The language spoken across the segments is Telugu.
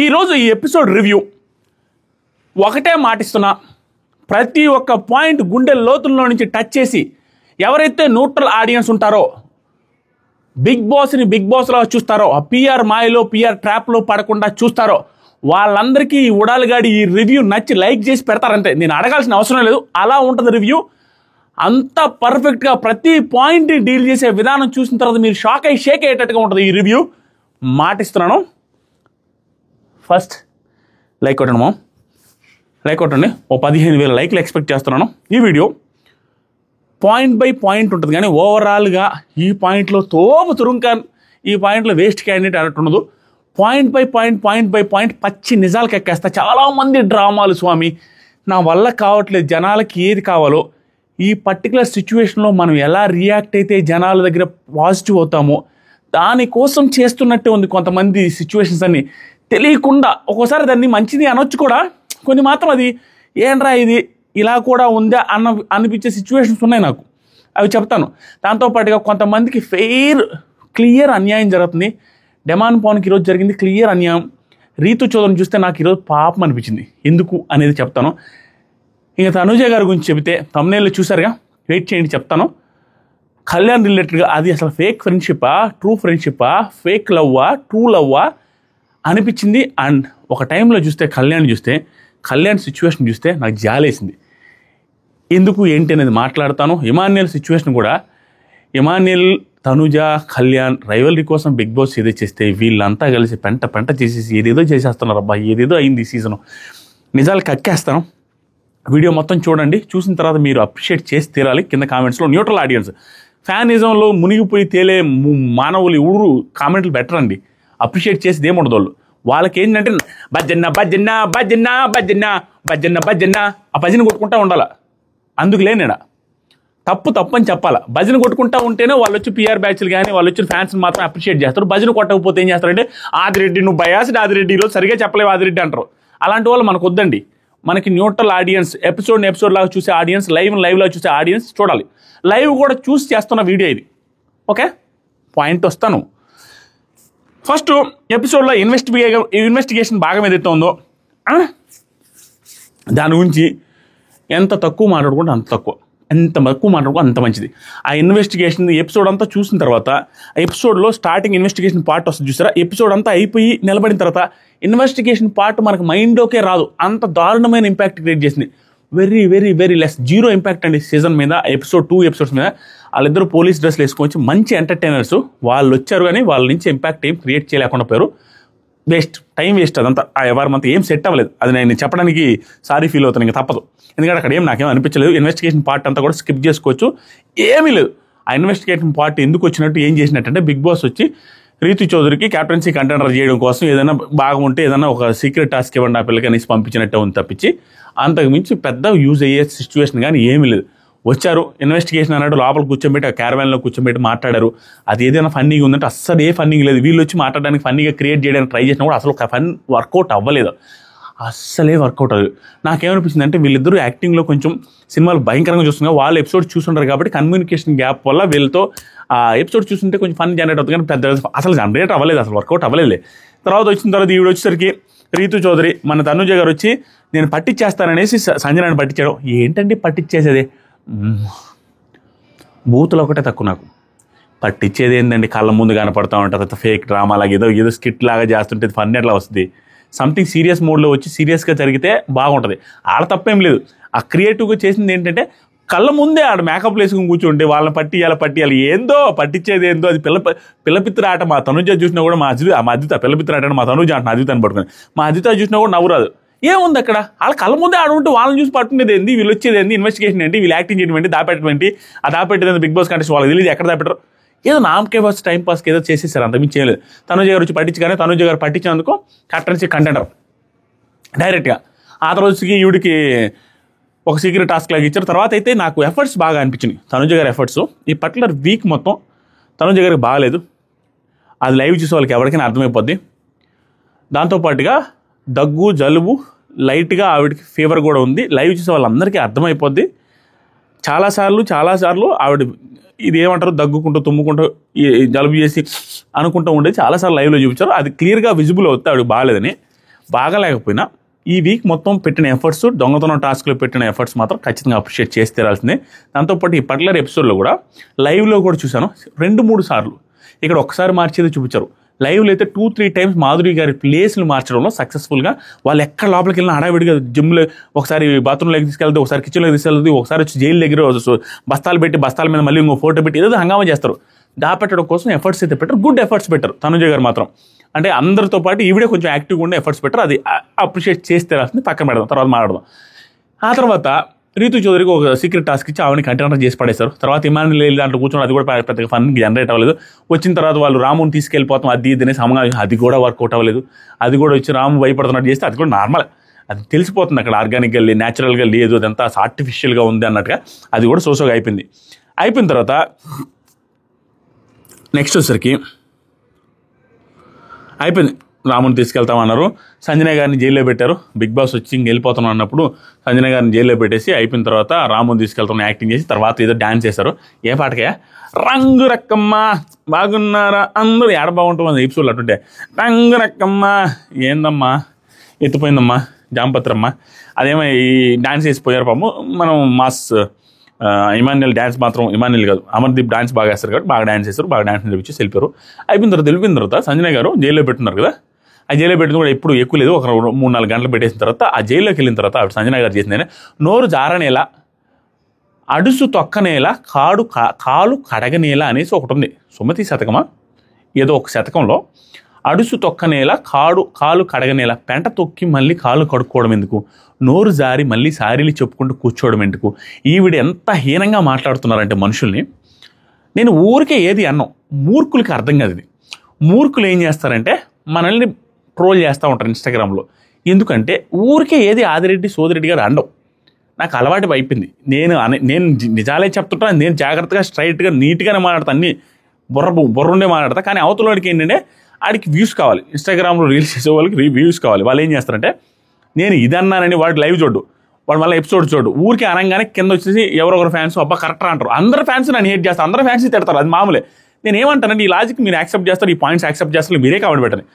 ఈరోజు ఈ ఎపిసోడ్ రివ్యూ ఒకటే మాటిస్తున్నా, ప్రతి ఒక్క పాయింట్ గుండె లోతుల్లో నుంచి టచ్ చేసి ఎవరైతే న్యూట్రల్ ఆడియన్స్ ఉంటారో, బిగ్ బాస్లో చూస్తారో, ఆ పిఆర్ మాయలో పిఆర్ ట్రాప్లో పడకుండా చూస్తారో వాళ్ళందరికీ ఈ ఉడాలగాడి ఈ రివ్యూ నచ్చి లైక్ చేసి పెడతారంతే. నేను అడగాల్సిన అవసరం లేదు, అలా ఉంటుంది రివ్యూ. అంత పర్ఫెక్ట్గా ప్రతి పాయింట్ని డీల్ చేసే విధానం చూసిన తర్వాత మీరు షేక్ అయ్యేటట్టుగా ఉంటుంది ఈ రివ్యూ. మాటిస్తున్నాను. ఫస్ట్ లైక్ కొట్టండి. ఓ 15,000 లైక్లు ఎక్స్పెక్ట్ చేస్తున్నాను. ఈ వీడియో పాయింట్ బై పాయింట్ ఉంటుంది, కానీ ఓవరాల్గా ఈ పాయింట్లో తోపు తురుంకాన్, ఈ పాయింట్లో వేస్ట్ క్యాండిడేట్ అన్నట్టు ఉండదు. పాయింట్ బై పాయింట్ పచ్చి నిజాలకు ఎక్కేస్తా. చాలామంది డ్రామాలు స్వామి, నా వల్ల కావట్లేదు, జనాలకి ఏది కావాలో, ఈ పర్టికులర్ సిచ్యువేషన్లో మనం ఎలా రియాక్ట్ అయితే జనాల దగ్గర పాజిటివ్ అవుతామో దానికోసం చేస్తున్నట్టే ఉంది కొంతమంది సిచ్యువేషన్స్ అన్ని. తెలియకుండా ఒక్కోసారి దాన్ని మంచిది అనొచ్చు కూడా, కొన్ని మాత్రం అది ఏంట్రా ఇది ఇలా కూడా ఉందా అనిపించే సిచ్యువేషన్స్ ఉన్నాయి నాకు, అవి చెప్తాను. దాంతోపాటుగా కొంతమందికి క్లియర్ అన్యాయం జరుగుతుంది. డెమాన్ పవన్కి ఈరోజు జరిగింది క్లియర్ అన్యాయం. రీతు చౌదరిని చూస్తే నాకు ఈరోజు పాపం అనిపించింది. ఎందుకు అనేది చెప్తాను. ఇంకా తనుజ గారి గురించి చెబితే తమ్నేల్లో చూసారుగా, వెయిట్ చేయండి చెప్తాను. కళ్యాణ్ రిలేటెడ్గా అది అసలు ఫేక్ ఫ్రెండ్షిప్పా, ట్రూ ఫ్రెండ్షిప్పా, ఫేక్ లవ్వా, ట్రూ లవ్వా అనిపించింది. అండ్ ఒక టైంలో చూస్తే కళ్యాణ్ సిచ్యువేషన్ చూస్తే నాకు జాలేసింది. ఎందుకు ఏంటి అనేది మాట్లాడతాను. ఇమాన్యుయల్ సిచ్యువేషన్ కూడా, ఇమాన్యుయల్, తనుజ, కళ్యాణ్ రైవలరీ కోసం బిగ్ బాస్ ఏదో చేస్తే వీళ్ళంతా కలిసి పెంట చేసేసి ఏదేదో చేసేస్తున్నారు. అబ్బా ఏదేదో అయింది ఈ సీజను. నిజాలు కక్కేస్తాను. వీడియో మొత్తం చూడండి. చూసిన తర్వాత మీరు అప్రిషియేట్ చేసి తీరాలి. కింద కామెంట్స్లో న్యూట్రల్ ఆడియన్స్, ఫ్యానిజంలో మునిగిపోయి తేలే మానవులు ఊరు కామెంట్లు పెట్టరండి. అప్రిషియేట్ చేసేది ఏముండదు వాళ్ళు. వాళ్ళకి ఏంటంటే భజన్న ఆ భజన కొట్టుకుంటా ఉండాలి. అందుకు లేనేడా తప్పు అని చెప్పాలా. భజన కొట్టుకుంటా ఉంటేనే వాళ్ళు వచ్చి పిఆర్ బ్యాచ్లు కానీ వాళ్ళు వచ్చిన ఫ్యాన్స్ని మాత్రం అప్రిషియేట్ చేస్తారు. భజన కొట్టకపోతే ఏం చేస్తారంటే ఆదిరెడ్డి నువ్వు బయాసిడ్, ఆదిరెడ్డి ఈరోజు సరిగా చెప్పలేవు ఆదిరెడ్డి అంటారు. అలాంటి వాళ్ళు మనకు వద్దండి. మనకి న్యూట్రల్ ఆడియన్స్, ఎపిసోడ్ లాగా చూసే ఆడియన్స్, లైవ్లో చూసే ఆడియన్స్ చూడాలి. లైవ్ కూడా చూసి చేస్తున్న వీడియో ఇది. ఓకే, పాయింట్ వస్తాను. ఫస్ట్ ఎపిసోడ్లో ఇన్వెస్టిగేషన్ భాగం ఏదైతే ఉందో దాని గురించి ఎంత తక్కువ మాట్లాడుకుంటే అంత మంచిది. ఆ ఇన్వెస్టిగేషన్ ఎపిసోడ్ అంతా చూసిన తర్వాత, ఎపిసోడ్లో స్టార్టింగ్ ఇన్వెస్టిగేషన్ పార్ట్ వస్తుంది చూసారా, ఎపిసోడ్ అంతా అయిపోయి నిలబడిన తర్వాత ఇన్వెస్టిగేషన్ పార్ట్ మనకు మైండ్లోకే రాదు. అంత దారుణమైన ఇంపాక్ట్ క్రియేట్ చేసింది. వెరీ లెస్, 0 ఇంపాక్ట్ అండి సీజన్ మీద. ఎపిసోడ్ 2 ఎపిసోడ్స్ మీద వాళ్ళిద్దరు పోలీస్ డ్రెస్లు వేసుకొచ్చి మంచి ఎంటర్టైనర్స్ వాళ్ళు వచ్చారు, కానీ వాళ్ళ నుంచి ఇంపాక్ట్ ఏం క్రియేట్ చేయలేకుండా పోయారు. టైం వేస్ట్ అదంతా. ఆ వ్యవహారం అంతా ఏం సెట్ అవ్వలేదు. అది నేను చెప్పడానికి సారీ ఫీల్ అవుతాను, ఇంకా తప్పదు. ఎందుకంటే అక్కడ నాకేం అనిపించలేదు. ఇన్వెస్టిగేషన్ పార్ట్ అంతా కూడా స్కిప్ చేసుకోవచ్చు, ఏమీ లేదు. ఆ ఇన్వెస్టిగేషన్ పార్ట్ ఎందుకు వచ్చినట్టు, ఏం చేసినట్టంటే బిగ్ బాస్ వచ్చి రీతు చౌదరికి క్యాప్టెన్సీ కంటెండర్ చేయడం కోసం ఏదైనా బాగుంటే ఏదైనా ఒక సీక్రెట్ టాస్క్ ఇవ్వండి ఆ పిల్లకి అనేసి పంపించినట్టే ఉంది తప్పించి అంతకు మించి పెద్ద యూజ్ అయ్యే సిచ్యువేషన్ కానీ ఏమీ లేదు. వచ్చారు, ఇన్వెస్టిగేషన్ అన్నాడు, లోపల కూర్చోబెట్టి ఆ క్యారవాన్లో కూర్చోబెట్టి మాట్లాడారు. అది ఏదైనా ఫన్నీగా ఉందంటే అస్సలు ఏ ఫన్నీగా లేదు. వీళ్ళు వచ్చి మాట్లాడడానికి ఫన్నీగా క్రియేట్ చేయడానికి ట్రై చేసినా కూడా అసలు ఫన్ వర్కౌట్ అవ్వలేదు, అస్సలే వర్కౌట్ అవ్వదు. నాకేమనిపించింది అంటే వీళ్ళిద్దరూ యాక్టింగ్లో కొంచెం సినిమాలు భయంకరంగా చూస్తున్నారు. వాళ్ళు ఎపిసోడ్ చూస్తుంటారు కాబట్టి కమ్యూనికేషన్ గ్యాప్ వల్ల వీళ్ళతో ఆ ఎపిసోడ్ చూస్తుంటే కొంచెం ఫన్ జనరేట్ అవుతుంది, కానీ పెద్ద అసలు జనరేట్ అవ్వలేదు, అసలు వర్కౌట్ అవ్వలేదు. తర్వాత వచ్చిన తర్వాత ఈవిడ వచ్చేసరికి రీతు చౌదరి మన తనుజ గారు వచ్చి నేను పట్టించేస్తాననేసి సంజనాన్ని పట్టించాడు. ఏంటండి పట్టించేసేది, బూతులు ఒకటే తక్కువ నాకు. పట్టించేది ఏంటండి, కళ్ళ ముందు కనపడతా ఉంటుంది ఫేక్ డ్రామా లాగా, ఏదో స్కిట్ లాగా చేస్తుంటే ఫన్ ఎట్లా వస్తుంది. సంథింగ్ సీరియస్ మోడ్లో వచ్చి సీరియస్గా జరిగితే బాగుంటుంది. ఆడ తప్పేం లేదు. ఆ క్రియేటివ్గా చేసింది ఏంటంటే కళ్ళ ముందే ఆడ మేకప్ వేసుకుని కూర్చుంటే వాళ్ళని పట్టియాలి ఏందో పట్టించేది ఏందో. అది పిల్లపిత్ర ఆట. మా తనుజ చూసినా కూడా మా అజిత పిల్లపిత్ర ఆట మా తనుజ అంటున్నా అజితని పట్టుకుని, మా అజిత చూసినా కూడా నవ్వురాదు. ఏముంది అక్కడ, వాళ్ళ కళ్ళ ముందే ఆడుంటే వాళ్ళని చూసి పట్టుకునేది ఏంది, వీళ్ళు వచ్చేది ఏంది, ఇన్వెస్టిగేషన్ ఏంటి, వీళ్ళు యాక్టింగ్ చేయడం ఏంటి, దాపెట్టడం ఏంటి, ఆ దాపెట్టేది బిగ్ బాస్ కంటెస్ట్ వాళ్ళకి తెలియదు ఎక్కడ దాపెట్టరు. ఏదో నామకే ఫస్ట్ టైం పాస్కి ఏదో చేసేసారు, అంతమించి చేయలేదు. తనుజ గారు వచ్చి పట్టించగానే తనుజ గారు పట్టించినందుకు క్యాప్టెన్సీ కంటెండర్ డైరెక్ట్గా. ఆ రోజుకి ఈవిడికి ఒక సీక్రెట్ టాస్క్ లాగా ఇచ్చారు. తర్వాత అయితే నాకు ఎఫర్ట్స్ బాగా అనిపించినాయి తనుజ గారి ఎఫర్ట్స్. ఈ పర్టికులర్ వీక్ మొత్తం తనుజ గారికి బాగాలేదు. అది లైవ్ చూసే వాళ్ళకి ఎవరికైనా అర్థమైపోద్ది. దాంతోపాటుగా దగ్గు, జలుబు, లైట్గా ఆవిడకి ఫీవర్ కూడా ఉంది. లైవ్ చూసే వాళ్ళందరికీ అర్థమైపోద్ది. చాలాసార్లు ఆవిడ ఇది ఏమంటారు దగ్గుకుంటూ తుమ్ముకుంటూ జలుబు చేసి అనుకుంటూ ఉండేది చాలాసార్లు లైవ్లో చూపించారు. అది క్లియర్గా విజిబుల్ అవుతుంది ఆవిడ బాగాలేదని. బాగాలేకపోయినా ఈ వీక్ మొత్తం పెట్టిన ఎఫర్ట్స్, దొంగతనం టాస్క్లో పెట్టిన ఎఫర్ట్స్ మాత్రం ఖచ్చితంగా అప్రిషియేట్ చేసి తీరాల్సిందే. దాంతోపాటు ఈ పర్టికులర్ ఎపిసోడ్లో కూడా లైవ్లో కూడా చూశాను 2-3 సార్లు. ఇక్కడ ఒక్కసారి మార్చేది చూపించారు. లైవ్లో అయితే 2-3 టైమ్స్ మాధురి గారి ప్లేస్లు మార్చడంలో సక్సెస్ఫుల్గా వాళ్ళు ఎక్కడ లోపలికి వెళ్ళినా హడావిడిగా జిమ్లో ఒకసారి బాత్రూంలోకి తీసుకెళ్తే, ఒకసారి కిచెన్లోకి తీసుకెళ్తే, ఒకసారి వచ్చి జైలు దగ్గర బస్తాలు పెట్టి బస్తాల మీద మళ్ళీ ఇంకో ఫోటో పెట్టి ఏదో హంగామా చేస్తారు. దాపెట్టడం కోసం ఎఫర్ట్స్ అయితే పెట్టారు, గుడ్ ఎఫర్ట్స్ పెట్టారు. తనుజ గారు మాత్రం అంటే అందరితో పాటు ఈవిడే కొంచెం యాక్టివ్గా ఉండే ఎఫర్ట్స్ పెట్టారు. అది అప్రిషియేట్ చేస్తే రాస్తుంది, పక్కన పెడదాం, తర్వాత మాట్లాడదాం. ఆ తర్వాత రీతు చౌదరికి ఒక సీక్రెట్ టాస్క్ ఇచ్చి ఆవిడని కంటైనర్ చేసి పడేశారు. తర్వాత ఇమానుయేల్ దాంట్లో కూర్చొని అది కూడా పెద్దగా ఫన్ జనరేట్ అవ్వలేదు. వచ్చిన తర్వాత వాళ్ళు రాముని తీసుకెళ్ళిపోతాం అది ఇది అనేసి అది కూడా వర్కౌట్ అవ్వలేదు. అది కూడా వచ్చి రాము భయపడుతున్నట్టు చేస్తే అది కూడా నార్మల్, అది తెలిసిపోతుంది అక్కడ ఆర్గానిక్గా న్యాచురల్గా లేదు, అదంతా ఆర్టిఫిషియల్గా ఉంది అన్నట్టుగా. అది కూడా సోసోగా అయిపోయింది. అయిపోయిన తర్వాత నెక్స్ట్ వచ్చేసరికి అయిపోయింది, రాముని తీసుకెళ్తామన్నారు. సంజన గారిని జైల్లో పెట్టారు. బిగ్ బాస్ వచ్చి వెళ్ళిపోతున్నాం అన్నప్పుడు సంజన గారిని జైల్లో పెట్టేసి అయిపోయిన తర్వాత రాముని తీసుకెళ్తామని యాక్టింగ్ చేసి తర్వాత ఏదో డ్యాన్స్ చేశారు. ఏ పాటకే రంగు రక్కమ్మ బాగున్నారా అందరూ ఏడ బాగుంటుంది ఎపిసోడ్లు అటుంటే రంగు రక్కమ్మ ఏందమ్మా ఎత్తిపోయిందమ్మా జాంపత్రమ్మ అదేమో ఈ డ్యాన్స్ వేసిపోయారు పాము. మనం మాస్ ఇమాన్యుయల్ డ్యాన్స్ మాత్రం ఇమాన్యుయల్ కాదు అమర్దీప్ డ్యాన్స్ బాగా వేస్తారు కాబట్టి బాగా డ్యాన్స్ చేస్తారు, బాగా డ్యాన్స్ తెలిపించి వెళ్ళిపోయారు. అయిపోయిన తర్వాత సంజన గారు జైల్లో పెట్టున్నారు కదా. ఆ జైల్లో పెట్టిన కూడా ఎప్పుడు ఎక్కువ లేదు, ఒక 3-4 గంటలు పెట్టేసిన తర్వాత ఆ జైల్లోకి వెళ్ళిన తర్వాత ఆవిడ సంజన గారు చేసిందని నోరు జారనేలా, అడుసు తొక్కనేలా, కాలు కడగనేలా అనేసి ఒకటి ఉంది. సుమతి శతకమా ఏదో ఒక శతకంలో అడుసు తొక్కనేలా, కాలు కడగనేలా, పెంట తొక్కి మళ్ళీ కాలు కడుక్కోవడం ఎందుకు, నోరు జారి మళ్ళీ సారీలు చెప్పుకుంటూ కూర్చోవడం ఎందుకు. ఈవిడ ఎంత హీనంగా మాట్లాడుతున్నారంటే మనుషుల్ని. నేను ఊరికే ఏది అన్నాం, మూర్ఖులకి అర్థం కాదు ఇది. మూర్ఖులు ఏం చేస్తారంటే మనల్ని ట్రోల్ చేస్తూ ఉంటారు ఇన్స్టాగ్రామ్లో. ఎందుకంటే ఊరికే ఏది ఆదిరెడ్డి సోదిరెడ్డి గారు అండవు. నాకు అలవాటు అయిపోయింది. నేను నిజాలే చెప్తుంటాను, నేను జాగ్రత్తగా స్ట్రైట్గా నీట్గానే మాట్లాడతాను, అన్నీ బుర్రుండే మాట్లాడతా. కానీ అవతలవాడికి ఏంటంటే ఆడికి వ్యూస్ కావాలి, ఇన్స్టాగ్రామ్లో రీల్స్ చేసే వాళ్ళకి వ్యూస్ కావాలి. వాళ్ళు ఏం చేస్తారంటే నేను ఇది అన్నానని వాడు లైవ్ చూడు, వాడు మళ్ళీ ఎపిసోడ్ చూడు, ఊరికి అనగానే కింద వచ్చేసి ఎవరొకరు ఫ్యాన్స్ అబ్బా కరెక్టర్ అంటారు. అందరు ఫ్యాన్స్ నన్ను హేట్ చేస్తారు, అందరు ఫ్యాన్స్ తిడతారు, అది మామూలే. నేను ఏమంటానంటే ఈ లాజిక్ మీరు యాక్సెప్ట్ చేస్తారు, ఈ పాయింట్స్ యాక్సెప్ట్ చేస్తారు, మీరే కాబట్టి పెట్టండి.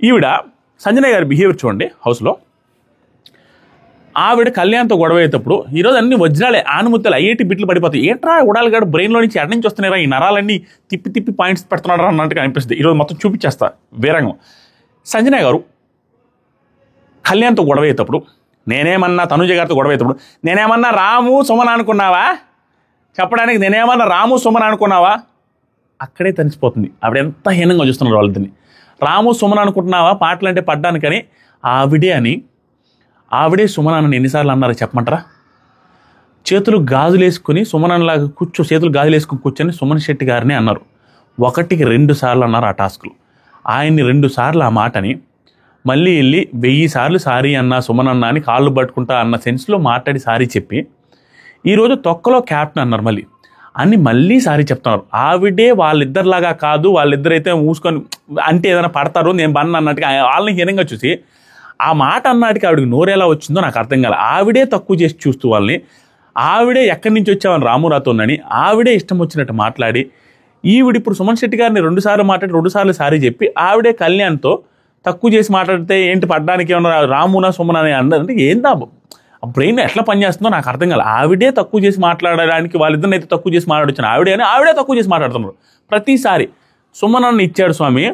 ఈవిడ సంజన గారి బిహేవియర్ చూడండి హౌస్లో. ఆవిడ కళ్యాణ్తో గొడవ అయ్యేటప్పుడు ఈరోజు అన్ని వజ్రాలే ఆనుముత్తలు ఐఐటి బిట్లు పడిపోతాయి. ఏంట్రా ఉడాలగాడు బ్రెయిన్లో నుంచి ఎడ నుంచి వస్తున్నారా ఈ నరాలన్నీ తిప్పి పాయింట్స్ పెడుతున్నారా అన్నట్టుగా అనిపిస్తుంది. ఈరోజు మొత్తం చూపించేస్తా వీరంగం. సంజన గారు కళ్యాణ్తో గొడవ అయ్యేటప్పుడు నేనేమన్నా, తనుజ గారితో గొడవ అయ్యేటప్పుడు నేనేమన్నా రాము సుమన్ అనుకున్నావా, చెప్పడానికి నేనేమన్నా రాము సుమన్ అనుకున్నావా, అక్కడే తెలిసిపోతుంది ఆవిడ ఎంత హీనంగా చూస్తున్నారు వాళ్ళని. రాము సుమన్ అనుకుంటున్నావా పాటలు అంటే పడ్డానికని ఆవిడే సుమనాన్ని ఎన్నిసార్లు అన్నారు చెప్పమంటారా. చేతులు గాజులేసుకుని సుమనలాగా చేతులు గాజులేసుకుని కూర్చొని సుమన్ శెట్టి గారిని అన్నారు. 1-2 సార్లు అన్నారు ఆ టాస్క్లు. ఆయన్ని 2 సార్లు ఆ మాటని మళ్ళీ వెళ్ళి 1000 సార్లు సారీ అన్నా సుమన్ అన్నా అని కాళ్ళు పట్టుకుంటా అన్న సెన్స్లో మాట్లాడి సారీ చెప్పి ఈరోజు తొక్కలో క్యాప్టెన్ అన్నారు మళ్ళీ సారీ చెప్తున్నారు. ఆవిడే వాళ్ళిద్దరిలాగా కాదు, వాళ్ళిద్దరైతే మూసుకొని అంటే ఏదైనా పడతారు నేను బన్న అన్నట్టుగా వాళ్ళని హీనంగా చూసి ఆ మాట అన్నాటికి ఆవిడకి నోరేలా వచ్చిందో నాకు అర్థం కాలే. ఆవిడే తక్కువ చేసి చూస్తూ వాళ్ళని, ఆవిడే ఎక్కడి నుంచి వచ్చామని రామురాతోనని ఆవిడే ఇష్టం వచ్చినట్టు మాట్లాడి ఈవిడ ఇప్పుడు సుమన్ శెట్టి గారిని 2 సార్లు మాట్లాడి 2 సార్లు సారీ చెప్పి ఆవిడే కళ్యాణ్తో తక్కువ చేసి మాట్లాడితే ఏంటి పడ్డానికి ఏమన్నా రామునా సుమన్ అని అన్నదంటే ఏందా బ్రెయిన్ ఎట్లా పనిచేస్తుందో నాకు అర్థం కాదు. ఆవిడే తక్కువ చేసి మాట్లాడడానికి వాళ్ళిద్దరిని అయితే తక్కువ చేసి మాట్లాడొచ్చాను ఆవిడే తక్కువ చేసి మాట్లాడుతున్నారు ప్రతిసారి. సుమన్ అన్న ఇచ్చాడు స్వామి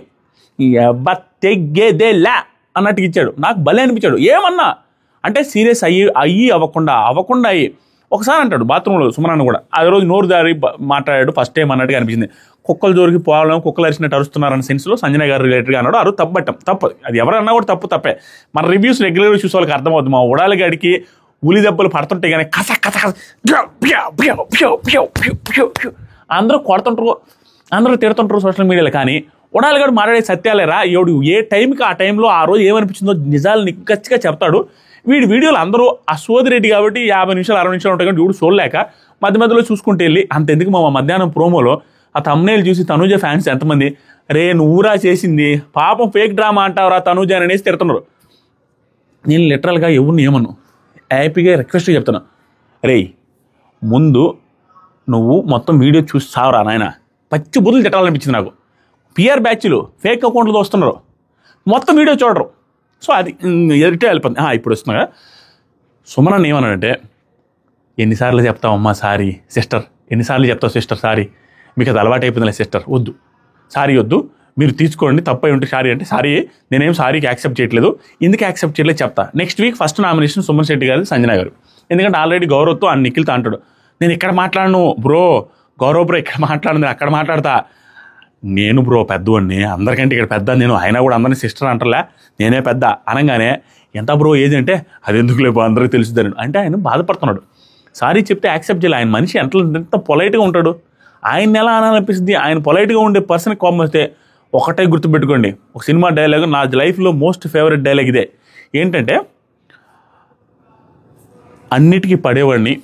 తెగ్గేదేలా అన్నట్టుగా ఇచ్చాడు, నాకు భలే అనిపించాడు. ఏమన్నా అంటే సీరియస్ అయ్యి అవ్వకుండా అయ్యి ఒకసారి అంటాడు బాత్రూంలో సుమన్ కూడా ఆ రోజు నోరు దారి మాట్లాడాడు ఫస్ట్ టైం అన్నట్టుగా అనిపించింది. కుక్కలు జోరికి పోవడం, కుక్కలు అరిచినట్టు అరుస్తున్నారన్న సెన్స్లో సంజన గారు రిలేటెడ్గా అన్నాడు. అరు తప్పదు, అది ఎవరన్నా కూడా తప్పే. మన రివ్యూస్ రెగ్యులర్గా చూసే వాళ్ళకి అర్థమవుతుంది. మా ఉడాలి గడికి ఉలి దెబ్బలు పడుతుంటే కానీ కస అందరూ కొడుతుంటారు, అందరూ తిడుతుంటారు సోషల్ మీడియాలో. కానీ ఉడాలిగాడు మాట్లాడే సత్యాలేరా, ఎవడు ఏ టైంకి ఆ టైంలో ఆ రోజు ఏమనిపించిందో నిజాలు నిక్కచ్చిగా చెప్తాడు. వీడియోలు అందరూ ఆ సోదిరెడ్డి కాబట్టి 50 నిమిషాలు 60 నిమిషాలు ఉంటాయి కానీ వీడు చూడలేక మధ్యలో చూసుకుంటే వెళ్ళి అంతెందుకు మా మధ్యాహ్నం ప్రోమోలో ఆ థంబ్నెయిల్ చూసి తనూజ ఫ్యాన్స్ ఎంతమంది నువ్వురా చేసింది పాపం ఫేక్ డ్రామా అంటావురా తనూజ అనేసి తిడుతున్నారు. నేను లిటరల్గా ఎవరిని ఏమను హ్యాపీగా రిక్వెస్ట్గా చెప్తున్నా, ముందు నువ్వు మొత్తం వీడియో చూసి సావరా నాయన, పచ్చి బుద్ధులు తిట్టాలనిపించింది నాకు. పిఆర్ బ్యాచ్లు ఫేక్ అకౌంట్లు వస్తున్నారు, మొత్తం వీడియో చూడరు. సో అది ఎడిటే వెళ్ళిపోతుంది. ఇప్పుడు వస్తున్నా కదా, సుమన్ ఏమన్నాడంటే, ఎన్నిసార్లు చెప్తావమ్మా సారీ సిస్టర్, ఎన్నిసార్లు చెప్తావు సిస్టర్ సారీ, మీకు అది అలవాటు అయిపోయిందిలే సిస్టర్, వద్దు సారీ వద్దు, మీరు తీసుకోండి, తప్పై ఉంటే సారీ అంటే సారీ, నేనేం సారీకి యాక్సెప్ట్ చేయట్లేదు, ఎందుకు యాక్సెప్ట్ చేయలేదు చెప్తా. Next week first nomination Suman Shetty గారు, సంజన గారు. ఎందుకంటే ఆల్రెడీ గౌరవ్తో ఆ నిఖిల్తో అంటాడు, నేను ఇక్కడ మాట్లాడను బ్రో, గౌరవ్ బ్రో ఇక్కడ మాట్లాడను, అక్కడ మాట్లాడతా, నేను బ్రో పెద్దవాడిని, అందరికంటే ఇక్కడ పెద్ద నేను, అయినా కూడా అందరినీ సిస్టర్ అంటారులే, నేనే పెద్ద అనగానే ఎంత బ్రో ఏజ్ అంటే, అది ఎందుకు లేవు అందరికీ తెలుసుదని అంటే ఆయన బాధపడుతున్నాడు. సారీ చెప్తే యాక్సెప్ట్ చేయాలి. ఆయన మనిషి ఎంత పొలైట్గా ఉంటాడు, ఆయన ఎలా అనాలనిపిస్తుంది. ఆయన పొలైట్గా ఉండే పర్సన్కి కోపం వస్తే ఒకటే గుర్తుపెట్టుకోండి, ఒక సినిమా డైలాగ్, నా లైఫ్లో మోస్ట్ ఫేవరెట్ డైలాగ్ ఇదే. ఏంటంటే, అన్నిటికీ పడేవాడిని,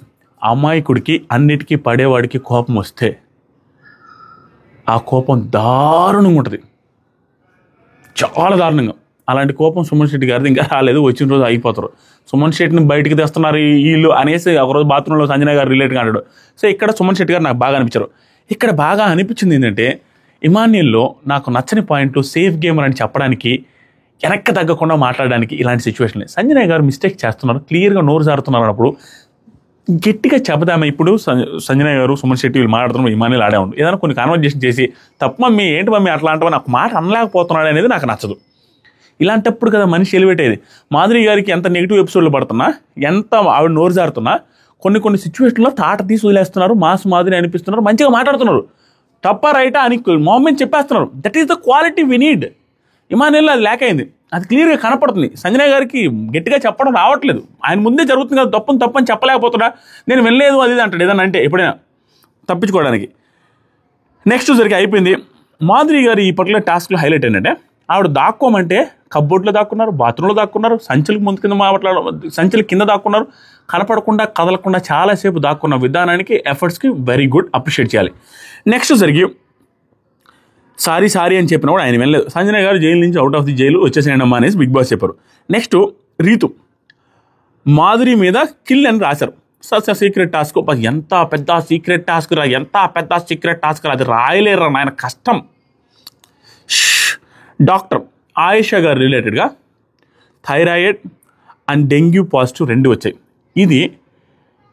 అమాయకుడికి అన్నిటికీ పడేవాడికి కోపం వస్తే ఆ కోపం దారుణంగా ఉంటుంది, చాలా దారుణంగా. అలాంటి కోపం సుమన్ శెట్టి గారిది ఇంకా రాలేదు, వచ్చిన రోజు అయిపోతారు. సుమన్ శెట్టిని బయటికి తెస్తున్నారు వీళ్ళు అనేసి ఒకరోజు బాత్రూంలో సంజన గారు రిలేట్గా అంటాడు. సో ఇక్కడ సుమన్ శెట్టి గారు నాకు బాగా అనిపించారు. ఇక్కడ బాగా అనిపించింది ఏంటంటే, ఇమాన్యుల్లో నాకు నచ్చని పాయింట్లు సేఫ్ గేమర్ అని చెప్పడానికి, వెనక్కి తగ్గకుండా మాట్లాడడానికి ఇలాంటి సిచ్యువేషన్లే. సంజన గారు మిస్టేక్ చేస్తున్నారు, క్లియర్గా నోరు జారుతున్నారు అన్నప్పుడు గట్టిగా చెబుదామే. ఇప్పుడు సంజన గారు సుమన్ శెట్టి వీళ్ళు మాట్లాడుతున్నారు, ఇమాన్యుల్ ఆడే ఉండు, ఏదైనా కొన్ని కాన్వర్జేషన్ చేసి, తప్ప మమ్మీ ఏంటి మమ్మీ అట్లా అంటే నాకు మాట అనలేకపోతున్నాడు అనేది నాకు నచ్చదు. ఇలాంటప్పుడు కదా మనిషి ఎలివేట్ అయ్యేది. మాధురి గారికి ఎంత నెగిటివ్ ఎపిసోడ్లు పడుతున్నా, ఎంత ఆవిడ నోరు జారుతున్నా, కొన్ని సిచ్యువేషన్లో తాట తీసి వదిలేస్తున్నారు, మాస్ మాదిరి అనిపిస్తున్నారు, మంచిగా మాట్లాడుతున్నారు, తప్ప రైటా అని మూమెంట్ చెప్పేస్తున్నారు. That is the quality we need. ఇమాన్యుల్లో అది లేక అయింది, అది క్లియర్గా కనపడుతుంది. సంజన గారికి గట్టిగా చెప్పడం రావట్లేదు, ఆయన ముందే జరుగుతుంది కదా, తప్పని చెప్పలేకపోతున్నా, నేను వెళ్ళలేదు అది అంటాడు ఏదన్నా అంటే ఎప్పుడైనా తప్పించుకోవడానికి. నెక్స్ట్ సరికి అయిపోయింది. మాధురి గారు ఈ పర్టికులర్ టాస్క్లో హైలైట్ ఏంటంటే, ఆవిడ దాక్కోమంటే కబ్బోర్డ్లో దాక్కున్నారు, బాత్రూంలో దాక్కున్నారు, సంచులకు ముందు కింద సంచుల కింద దాక్కున్నారు, కనపడకుండా కదలకుండా చాలాసేపు దాక్కున్న విధానానికి ఎఫర్ట్స్కి వెరీ గుడ్, అప్రిషియేట్ చేయాలి. నెక్స్ట్ జరిగి సారీ అని చెప్పినా కూడా ఆయన వెళ్ళలేదు. సంజన గారు జైలు నుంచి అవుట్ ఆఫ్ ది జైలు వచ్చేసేయండమ్మా అనేసి బిగ్ బాస్ చెప్పారు. నెక్స్ట్ రీతు మాధురి మీద కిల్ అని రాశారు. సీక్రెట్ టాస్క్, ఎంత పెద్ద సీక్రెట్ టాస్క్ రా, అది రాయలేరు రా నాయన, కష్టం. డాక్టర్ ఆయేషా గారు రిలేటెడ్గా థైరాయిడ్ అండ్ డెంగ్యూ పాజిటివ్ 2 వచ్చాయి. ఇది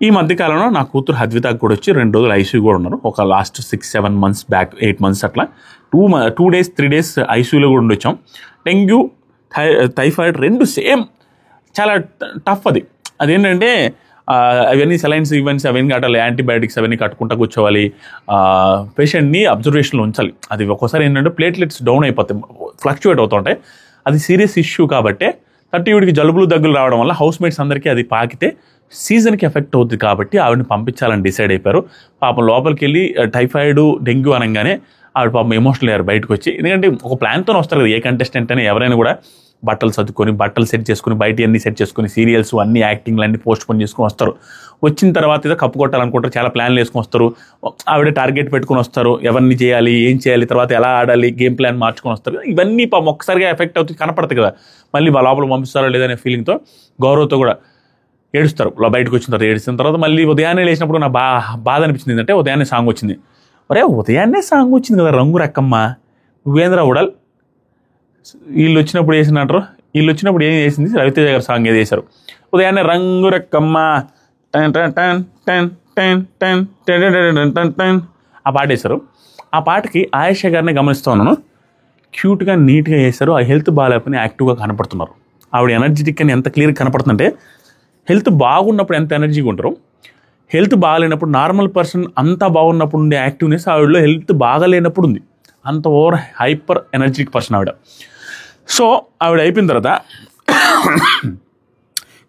ఈ మధ్యకాలంలో నా కూతురు హద్వితాకు కూడా వచ్చి 2 రోజులు ఐసీయూ కూడా ఉన్నారు. ఒక లాస్ట్ 6-7 months బ్యాక్, 8 months అట్లా 2 days 3 days ఐసీయూలో కూడా ఉండొచ్చాం. డెంగ్యూ టైఫాయిడ్ 2 సేమ్, చాలా టఫ్. అదేంటంటే అవన్నీ సెలైన్స్ ఈవెంట్స్ అవన్నీ కట్టాలి, యాంటీబయాటిక్స్ అవన్నీ కట్టుకుంటా కూర్చోవాలి, పేషెంట్ని అబ్జర్వేషన్లో ఉంచాలి. అది ఒక్కోసారి ఏంటంటే ప్లేట్లెట్స్ డౌన్ అయిపోతాయి, ఫ్లక్చువేట్ అవుతుంటాయి. అది సీరియస్ ఇష్యూ కాబట్టి 30 జలుబులు దగ్గులు రావడం వల్ల హౌస్ మేట్స్ అందరికీ అది పాకితే సీజన్కి ఎఫెక్ట్ అవుతుంది కాబట్టి ఆవిడని పంపించాలని డిసైడ్ అయిపోయారు. పాపం లోపలికి వెళ్ళి టైఫాయిడ్ డెంగ్యూ అనగానే ఆవిడ పాపం ఎమోషనల్ అయ్యారు బయటకు వచ్చి. ఎందుకంటే ఒక ప్లాన్తో వస్తారు కదా ఏ కంటెస్టెంట్ అని, ఎవరైనా కూడా బట్టలు సర్దుకొని బట్టలు సెట్ చేసుకుని బయట అన్ని సెట్ చేసుకుని సీరియల్స్ అన్ని యాక్టింగ్లు అన్ని పోస్ట్ పోన్ చేసుకుని వస్తారు. వచ్చిన తర్వాత ఏదో కప్పు కొట్టాలనుకుంటారు, చాలా ప్లాన్లు వేసుకొని వస్తారు. ఆవిడ టార్గెట్ పెట్టుకుని వస్తారు, ఎవరిని చేయాలి, ఏం చేయాలి, తర్వాత ఎలా ఆడాలి, గేమ్ ప్లాన్ మార్చుకొని వస్తారు. ఇవన్నీ పాపం ఒక్కసారిగా ఎఫెక్ట్ అవుతుంది, కనపడుతుంది కదా. మళ్ళీ లోపల పంపిస్తారో లేదనే ఫీలింగ్తో గౌరవ్తో కూడా ఏడుస్తారు. బయటకు వచ్చిన తర్వాత ఏడిచిన తర్వాత మళ్ళీ ఉదయాన్నే లేచినప్పుడు నాకు బాధ అనిపించింది. ఏంటంటే ఉదయాన్నే సాంగ్ వచ్చింది, ఉదయాన్నే సాంగ్ వచ్చింది కదా, రంగు రక్కమ్మ నువ్వేంద్ర ఉడల్. వీళ్ళు వచ్చినప్పుడు ఏం చేసింది, రవితేజ గారు సాంగ్ ఏది చేశారు, ఉదయాన్నే రంగు రక్కమ్మ ఆ పాట వేశారు. ఆ పాటకి ఆయేషా గారిని గమనిస్తూ ఉన్నాను, క్యూట్గా నీట్గా వేశారు. ఆ హెల్త్ బాగాలేకపోయినా యాక్టివ్గా కనపడుతున్నారు. ఆవిడ ఎనర్జెటిక్ అని ఎంత క్లియర్గా కనపడుతుందంటే, హెల్త్ బాగున్నప్పుడు ఎంత ఎనర్జీగా ఉంటారు, హెల్త్ బాగాలేనప్పుడు నార్మల్ పర్సన్ అంతా బాగున్నప్పుడు ఉండే యాక్టివ్నెస్ ఆవిడలో హెల్త్ బాగాలేనప్పుడు ఉంది. అంత ఓవర్ హైపర్ ఎనర్జెటిక్ పర్సన్ ఆవిడ. సో ఆవిడ అయిపోయిన తర్వాత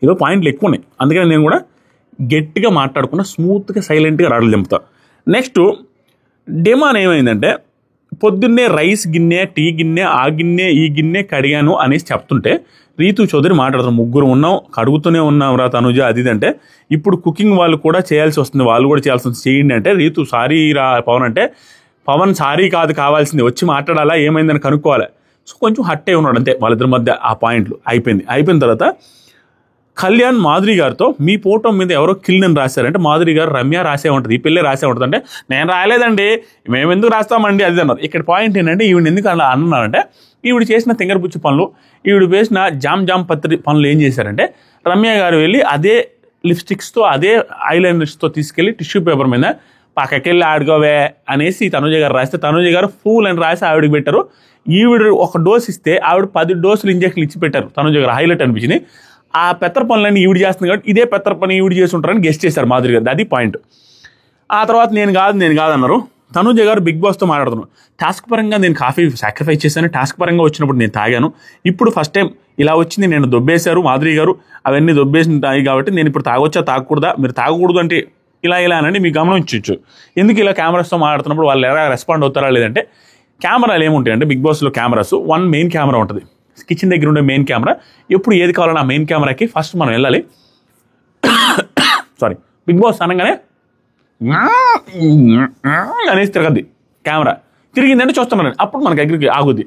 ఏదో పాయింట్లు ఎక్కువ ఉన్నాయి, అందుకని నేను కూడా గట్టిగా మాట్లాడకుండా స్మూత్గా సైలెంట్గా రాడలు దింపుతా. నెక్స్ట్ డిమాండ్ ఏమైందంటే, పొద్దున్నే రైస్ గిన్నె, టీ గిన్నె, ఆ గిన్నె, ఈ గిన్నె కడిగాను అనేసి చెప్తుంటే రీతు చౌదరి మాట్లాడుతారు, 3 ఉన్నాం కడుగుతూనే ఉన్నాం రా తనుజ అది అంటే, ఇప్పుడు కుకింగ్ వాళ్ళు కూడా చేయాల్సి వస్తుంది, వాళ్ళు కూడా చేయాల్సి వస్తుంది, చేయండి అంటే రీతు సారీ రా పవన్ అంటే, పవన్ సారీ కాదు కావాల్సింది, వచ్చి మాట్లాడాలా ఏమైందని కనుక్కోవాలి. సో కొంచెం హట్టే ఉన్నాడు అంతే వాళ్ళిద్దరి మధ్య. ఆ పాయింట్లు అయిపోయిన తర్వాత కళ్యాణ్ మాధురి గారితో మీ ఫోటో మీద ఎవరో కిల్ అని రాశారంటే మాధురి గారు రమ్య రాసే ఉంటుంది, ఈ పిల్లే రాసే ఉంటుంది అంటే నేను రాయలేదండి, మేము ఎందుకు రాస్తామండి అది అన్నారు. ఇక్కడ పాయింట్ ఏంటంటే ఈవిడ ఎందుకు అలా అన్నారంటే ఈవిడ చేసిన తింగరపుచ్చి పనులు, ఈవిడ వేసిన జామ్ పత్రి పనులు ఏం చేశారంటే రమ్య గారు వెళ్ళి అదే లిప్స్టిక్స్తో అదే ఐలైనర్స్తో తీసుకెళ్ళి టిష్యూ పేపర్ మీద పక్కకెళ్ళి ఆడుకోవే అనేసి తనుజ గారు రాస్తే తనుజ గారు ఫూల్ అని రాసి ఆవిడకి పెట్టారు. ఈవిడ ఒక డోస్ ఇస్తే ఆవిడ 10 డోసులు ఇంజక్షన్లు ఇచ్చి పెట్టారు. తనుజ గారు హైలైట్ అనిపించింది. ఆ పెత్తర పనులన్నీ ఈవిడ చేస్తుంది కాబట్టి ఇదే పెత్తర పని ఈవిడ చేసి ఉంటారని గెస్ట్ చేశారు మాధురి గారు. అది పాయింట్. ఆ తర్వాత నేను కాదు అన్నారు. తనుజ గారు బిగ్ బాస్తో మాట్లాడుతున్నాను. టాస్క్ పరంగా నేను కాఫీ సాక్రిఫైస్ చేశాను, టాస్క్ పరంగా వచ్చినప్పుడు నేను తాగాను, ఇప్పుడు ఫస్ట్ టైం ఇలా వచ్చింది నేను దొబ్బేశారు మాధురి గారు, అవన్నీ దొబ్బేసినాయి కాబట్టి నేను ఇప్పుడు తాగొచ్చా తాగకూడదా, మీరు తాగకూడదు అంటే ఇలా అనండి మీకు గమనించవచ్చు. ఎందుకు ఇలా కెమెరాస్తో మాట్లాడుతున్నప్పుడు వాళ్ళు ఎలా రెస్పాండ్ అవుతారా లేదంటే కెమెరాలు ఏముంటాయి అంటే బిగ్ బాస్లో కెమెరాస్ మెయిన్ కెమెరా ఉంటుంది, కిచెన్ దగ్గర ఉండే మెయిన్ కెమెరా. ఎప్పుడు ఏది కావాలన్నా మెయిన్ కెమెరాకి ఫస్ట్ మనం వెళ్ళాలి. సారీ, బిగ్ బాస్ అనగానే అనేసి తిరగద్ది కెమెరా, తిరిగిందంటే చూస్తున్నాను అప్పుడు మన దగ్గరికి ఆగుద్ది.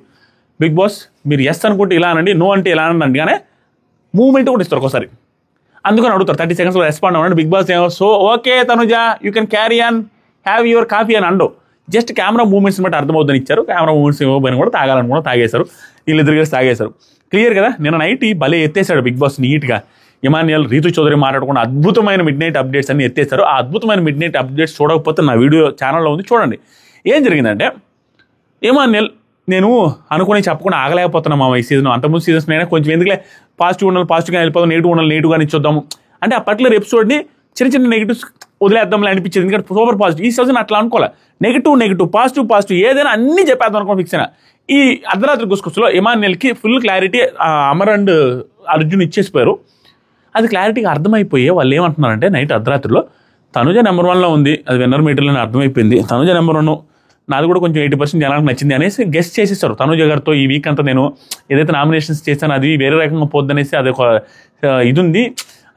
బిగ్ బాస్ మీరు ఎస్ అనుకుంటే ఇలా అనండి, నో అంటే ఇలా అనండి కానీ మూవ్మెంట్ కూడా ఇస్తారు ఒకసారి. అందుకని అడుగుతారు 30 సెకండ్స్లో రెస్పాండ్ అవ్వండి. Big boss so okay Tanuja you can carry on have your coffee అని అండవు, జస్ట్ కెమెరా మూవ్మెంట్స్ బట్టి అర్థమవుతుందని ఇచ్చారు. కెమెరా మూవ్మెంట్స్ ఇవ్వబోయిన కూడా తాగాలనుకున్నా తాగేశారు, వీళ్ళిద్దరు కలిసి తాగేశారు. క్లియర్ కదా. నిన్న నైట్ భలే ఎత్తేసాడు బిగ్ బాస్ నీట్గా. ఇమాన్యుయల్, రీతు చౌదరి మాట్లాడుకున్న అద్భుతమైన మిడ్ నైట్ అప్డేట్స్ అన్ని ఎత్తేస్తారు. ఆ అద్భుతమైన మిడ్ నైట్ అప్డేట్స్ చూడకపోతే నా వీడియో ఛానల్లో ఉంది, చూడండి. ఏం జరిగిందంటే ఇమాన్యుయల్ నేను అనుకుని చెప్పకుండా ఆగలేకపోతున్నా మా ఈ సీజన్, అంతకుముందు సీజన్స్ అయినా కొంచెం ఎందుకులే పాజిటివ్ ఉండాలి పాజిటివ్గా వెళ్ళిపోతాం, నెగిటివ్ ఉండాలి నెగిటివ్గా ఇచ్చొద్దాము అంటే ఆ పర్టికులర్ ఎపిసోడ్ని చిన్న నెగిటివ్స్ వదిలేద్దాంలే అనిపించేది. ఎందుకంటే సూపర్ పాజిటివ్ ఈ సీజన్ అట్లా అనుకోలే, నెగిటివ్ పాజిటివ్ ఏదైనా అన్నీ చెప్పేద్దాం అనుకో ఫిక్స్ అయినా. ఈ అర్ధరాత్రి గుసగుసలో ఇమాన్యుయల్కి full clarity Amar and Arjun ఇచ్చేసిపోయారు. అది క్లారిటీగా అర్థమైపోయి వాళ్ళు ఏమంటున్నారంటే నైట్ అర్ధరాత్రిలో తనుజ నెంబర్ 1లో ఉంది, అది విన్నర్ మీటర్లో అర్థమైపోయింది. తనుజ నెంబర్ 1 నాది కూడా కొంచెం 80% జనాలకు నచ్చింది అనేసి గెస్ట్ చేసేస్తారు. తనుజ గారితో ఈ వీక్ అంతా నేను ఏదైతే నామినేషన్స్ చేశానో అది వేరే రకంగా పోద్దనేసి అది ఒక ఇది ఉంది,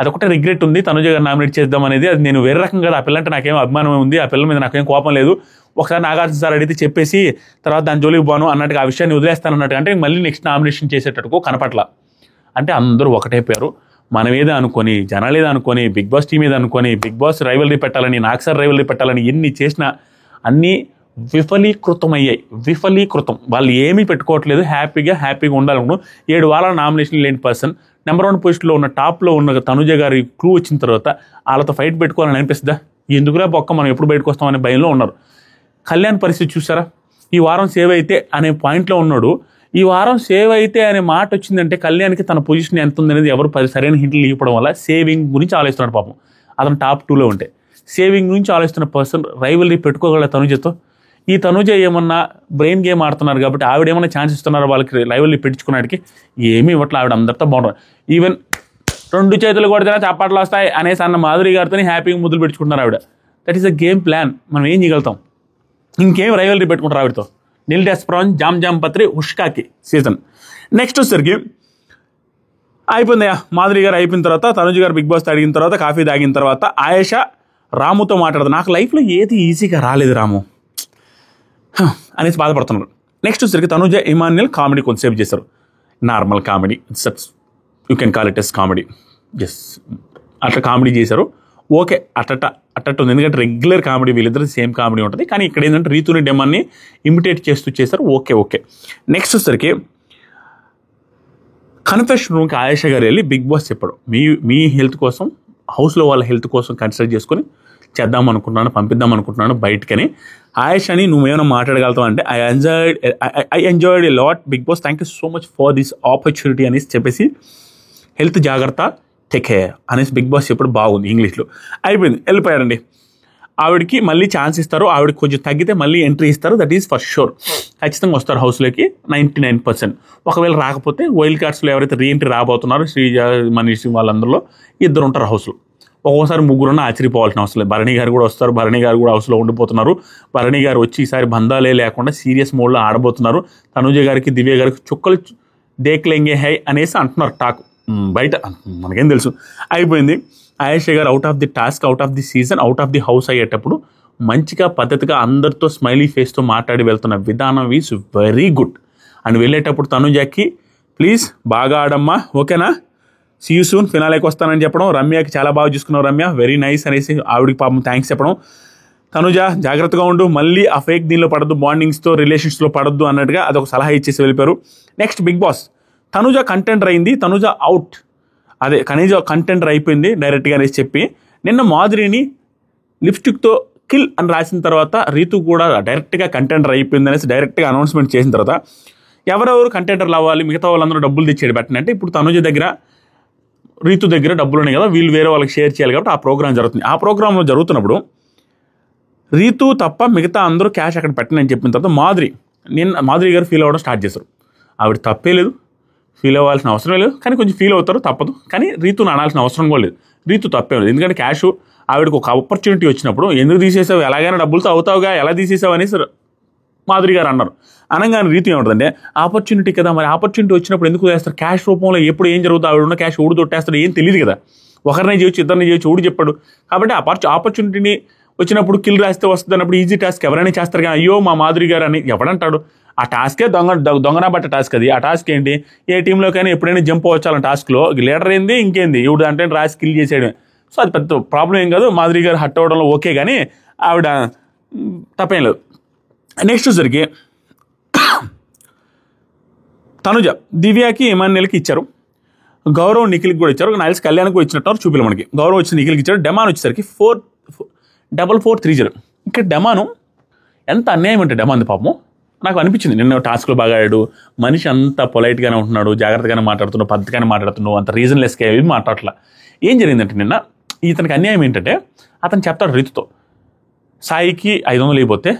అదొకటే రిగ్రెట్ ఉంది. తనుజ గారు నామినేట్ చేద్దాం అనేది అది నేను వేరే రకంగా ఆ పిల్ల అంటే నాకేం అభిమానం ఉంది, ఆ పిల్లల మీద నాకేం కోపం లేదు. ఒకసారి నాగార్జున సార్ అడిగితే చెప్పేసి తర్వాత దాని జోలికి పోను అన్నట్టుగా ఆ విషయాన్ని వదిలేస్తాను అన్నట్టు అంటే మళ్ళీ నెక్స్ట్ నామినేషన్ చేసేటట్టుకో కనపట్ల. అంటే అందరూ ఒకటైపోయారు. మనం ఏదో అనుకొని జనాలు ఏదో అనుకొని బిగ్ బాస్ టీం ఏదో అనుకొని బిగ్ బాస్ రైవలరీ పెట్టాలని నాగసార్ రైవలరీ పెట్టాలని ఎన్ని చేసినా అన్నీ విఫలీకృతం. వాళ్ళు ఏమీ పెట్టుకోవట్లేదు, హ్యాపీగా ఉండాలనుకున్నాం. 7 వారాల నామినేషన్ లేని పర్సన్ నెంబర్ 1 పొజిషన్లో ఉన్న టాప్లో ఉన్న తనుజ గారి క్లూ వచ్చిన తర్వాత వాళ్ళతో ఫైట్ పెట్టుకోవాలని అనిపిస్తుందా? ఎందుకురా బొక్క మనం ఎప్పుడు బయటకు వస్తామనే భయంలో ఉన్నారు. కళ్యాణ్ పరిస్థితి చూసారా? ఈ వారం సేవ్ అయితే అనే పాయింట్లో ఉన్నాడు. ఈ వారం సేవ్ అయితే అనే మాట వచ్చిందంటే కళ్యాణ్కి తన పొజిషన్ ఎంత ఉందనేది ఎవరు సరైన హింట్లు ఇవ్వడం వల్ల సేవింగ్ గురించి ఆలోచిస్తున్నాడు. పాపం అతను టాప్ 2లో ఉంటే సేవింగ్ గురించి ఆలోచిస్తున్న పర్సన్ రైవలరీ పెట్టుకోగల తనుజతో. ఈ తనుజ ఏమన్నా బ్రెయిన్ గేమ్ ఆడుతున్నారు కాబట్టి ఆవిడ ఏమన్నా ఛాన్స్ ఇస్తున్నారు వాళ్ళకి రైవల్ని పెంచుకున్నాడికి? ఏమీ ఇవ్వట్లే. ఆవిడ అందరితో బాగుంటారు. ఈవెన్ 2 చేతులు కొడితేనే చప్పట్లు వస్తాయి అనేసి అన్న మాధురి గారితో హ్యాపీగా ముద్దులు పెట్టుకుంటున్నారు ఆవిడ. That is a game plan. మనం ఏం చేయగలుగుతాం? ఇంకేం రైవల్రీ పెట్టుకుంటారు ఆవిడతో? నిల్ డెస్ప్రాన్, జామ్ పత్రి, ఉష్కాకి సీజన్. నెక్స్ట్ వచ్చేసరికి అయిపోయిందయ్యా మాధురి గారు అయిపోయిన తర్వాత తనుజ గారు బిగ్ బాస్ అడిగిన తర్వాత కాఫీ తాగిన తర్వాత ఆయేషా రాముతో మాట్లాడదు. నాకు లైఫ్లో ఏది ఈజీగా రాలేదు రాము అనేసి బాధపడుతున్నారు. నెక్స్ట్ వచ్చేసరికి తనుజ ఇమాన్యుయల్ కామెడీ కొంతసేపు చేశారు. Normal comedy, you can call it as comedy. Yes, అట్లా కామెడీ చేశారు. ఓకే, అట్ట ఉంది. ఎందుకంటే రెగ్యులర్ కామెడీ వీళ్ళిద్దరు సేమ్ కామెడీ ఉంటుంది. కానీ ఇక్కడ ఏంటంటే రీతుని డెమాన్ని ఇమిటేట్ చేస్తూ చేశారు. ఓకే. నెక్స్ట్ వచ్చేసరికి కన్ఫెషన్ రూమ్కి ఆయేషా గారు వెళ్ళి బిగ్ బాస్ చెప్పాడు, మీ హెల్త్ కోసం, హౌస్లో వాళ్ళ హెల్త్ కోసం కన్సిడర్ చేసుకొని చేద్దాం అనుకుంటున్నాను, పంపిద్దాం అనుకుంటున్నాను బయటకని. ఆయేషాని నువ్వేమైనా మాట్లాడగలుగుతావు అంటే I enjoyed a lot big boss, thank you so much for this opportunity అనేసి చెప్పేసి హెల్త్ జాగ్రత్త, టేక్ కేర్ అనేసి బిగ్ బాస్ చెప్పడం బాగుంది ఇంగ్లీష్లో. అయిపోయింది, వెళ్ళిపోయారండి. ఆవిడకి మళ్ళీ ఛాన్స్ ఇస్తారు. ఆవిడకి కొంచెం తగ్గితే మళ్ళీ ఎంట్రీ ఇస్తారు. That is for sure. ఖచ్చితంగా వస్తారు హౌస్లోకి 99%. ఒకవేళ రాకపోతే వైల్డ్ కార్డ్స్లో ఎవరైతే రీఎంట్రీ రాబోతున్నారో శ్రీజ, మనీష్ వాళ్ళందరిలో 2 ఉంటారు హౌస్లో. ఒక్కోసారి 3 ఆశ్చర్యపోవాల్సిన అవసరం లేదు. భరణి గారు కూడా వస్తారు. భరణి గారు కూడా హౌస్లో ఉండిపోతున్నారు. భరణి గారు వచ్చి ఈసారి బంధాలే లేకుండా సీరియస్ మోడ్లో ఆడబోతున్నారు. తనుజ గారికి, దివ్య గారికి చుక్కలు దేక్లేంగే హై అనేసి అంటున్నారు టాక్ బయట, మనకేం తెలుసు. అయిపోయింది. ఆయేషా గారు out of the task, out of the season, out of the house అయ్యేటప్పుడు మంచిగా పద్ధతిగా అందరితో స్మైలీ ఫేస్తో మాట్లాడి వెళ్తున్న విధానం ఈజ్ వెరీ గుడ్. అండ్ వెళ్ళేటప్పుడు తనుజకి ప్లీజ్ బాగా ఆడమ్మా, ఓకేనా, సీ యూ సూన్, ఫినాలేకి వస్తానని చెప్పడం, రమ్యకి చాలా బాగా చూసుకున్నావు రమ్య, వెరీ నైస్ అనేసి ఆవిడకి పాపం థ్యాంక్స్ చెప్పడం, తనుజ జాగ్రత్తగా ఉండు, మళ్ళీ ఆ ఫేక్ దీనిలో పడద్దు, బాండింగ్స్తో రిలేషన్స్లో పడద్దు అన్నట్టుగా అదొక సలహా ఇచ్చేసి వెళ్ళిపోయారు. Next big boss, Tanuja contender అయింది, తనుజ అవుట్, అదే కనీజ కంటెండర్ అయిపోయింది డైరెక్ట్గా అనేసి చెప్పి నిన్న మాధురిని లిప్స్టిక్తో కిల్ అని రాసిన తర్వాత రీతు కూడా డైరెక్ట్గా కంటెండర్ అయిపోయింది అనేసి డైరెక్ట్గా అనౌన్స్మెంట్ చేసిన తర్వాత ఎవరెవరు కంటెండర్లు అవ్వాలి, మిగతా వాళ్ళందరూ డబ్బులు తెచ్చేది పెట్టండి అంటే ఇప్పుడు తనుజ దగ్గర రీతు దగ్గర డబ్బులు ఉన్నాయి కదా, వీళ్ళు వేరే వాళ్ళకి షేర్ చేయాలి కాబట్టి ఆ ప్రోగ్రామ్ జరుగుతుంది. ఆ ప్రోగ్రాంలో జరుగుతున్నప్పుడు రీతు తప్ప మిగతా అందరూ క్యాష్ అక్కడ పెట్టండి అని చెప్పిన తర్వాత మాధురి గారు ఫీల్ అవ్వడం స్టార్ట్ చేస్తారు. ఆవిడ తప్పే లేదు, ఫీల్ అవ్వాల్సిన అవసరం లేదు, కానీ కొంచెం ఫీల్ అవుతారు తప్పదు, కానీ రీతుని అనాల్సిన అవసరం కూడా లేదు. రీతు తప్పే లేదు, ఎందుకంటే క్యాష్ ఆవిడకు ఒక ఆపర్చునిటీ వచ్చినప్పుడు ఎందుకు తీసేసావు, ఎలాగైనా డబ్బులతో అవుతావుగా, ఎలా తీసేసావు అనేసి మాధురి గారు అన్నారు. అనగానే రీతి ఏముంటుందంటే ఆపర్చునిటీ కదా, మరి ఆపర్చునిటీ వచ్చినప్పుడు ఎందుకు చేస్తారు, క్యాష్ రూపంలో ఎప్పుడు ఏం జరుగుతుందో ఆవిడ ఉన్న క్యాష్ ఊడు తొట్టేస్తాడు ఏం తెలియదు కదా, ఒకరినే చేయొచ్చు ఇద్దరిని చేయొచ్చు ఊడు చెప్పాడు కాబట్టి ఆపర్చునిటీని వచ్చినప్పుడు కిల్ రాస్తే వస్తుంది అన్నప్పుడు ఈజీ టాస్క్ ఎవరైనా చేస్తారు కానీ అయ్యో మా మాధురి గారు అని ఎవడంటాడు. ఆ టాస్కే దొంగన బట్ట టాస్క్ అది. ఆ టాస్క్ ఏంటి, ఏ టీంలోకైనా ఎప్పుడైనా జంప్ అవ్వచ్చు టాస్క్లో, లీడర్ ఏంది ఇంకేంది ఇవి అంటే రాసి కిల్ చేసేయడం. సో అది పెద్ద ప్రాబ్లం ఏం కాదు, మాధురి గారు హట్ అవ్వడంలో ఓకే, కానీ ఆవిడ తప్పేం లేదు. నెక్స్ట్ వచ్చరికి తనుజ దివ్యాకి ఇమాన్యుల్కి ఇచ్చారు, గౌరవ్ నిఖిల్కి కూడా ఇచ్చారు, నైల్స్ కళ్యాణ్కి కూడా ఇచ్చినట్టు చూపిల్ల మనకి. గౌరవ్ వచ్చి నిఖిల్కి ఇచ్చారు. డెమాన్ వచ్చేసరికి 44430. ఇక్కడ డెమాను ఎంత అన్యాయం అంటే డెమాన్ పాపము నాకు అనిపించింది. నిన్న టాస్క్లో బాగా ఆడాడు, మనిషి అంత పొలైట్గానే ఉంటున్నాడు, జాగ్రత్తగానే మాట్లాడుతున్నాడు, పద్ధతిగానే మాట్లాడుతున్నావు, అంత రీజన్లెస్గా ఏవి మాట్లాడట్లా. ఏం జరిగిందంటే నిన్న ఇతనికి అన్యాయం ఏంటంటే అతను చెప్తాడు రీతుతో సాయికి 500 అయిపోతే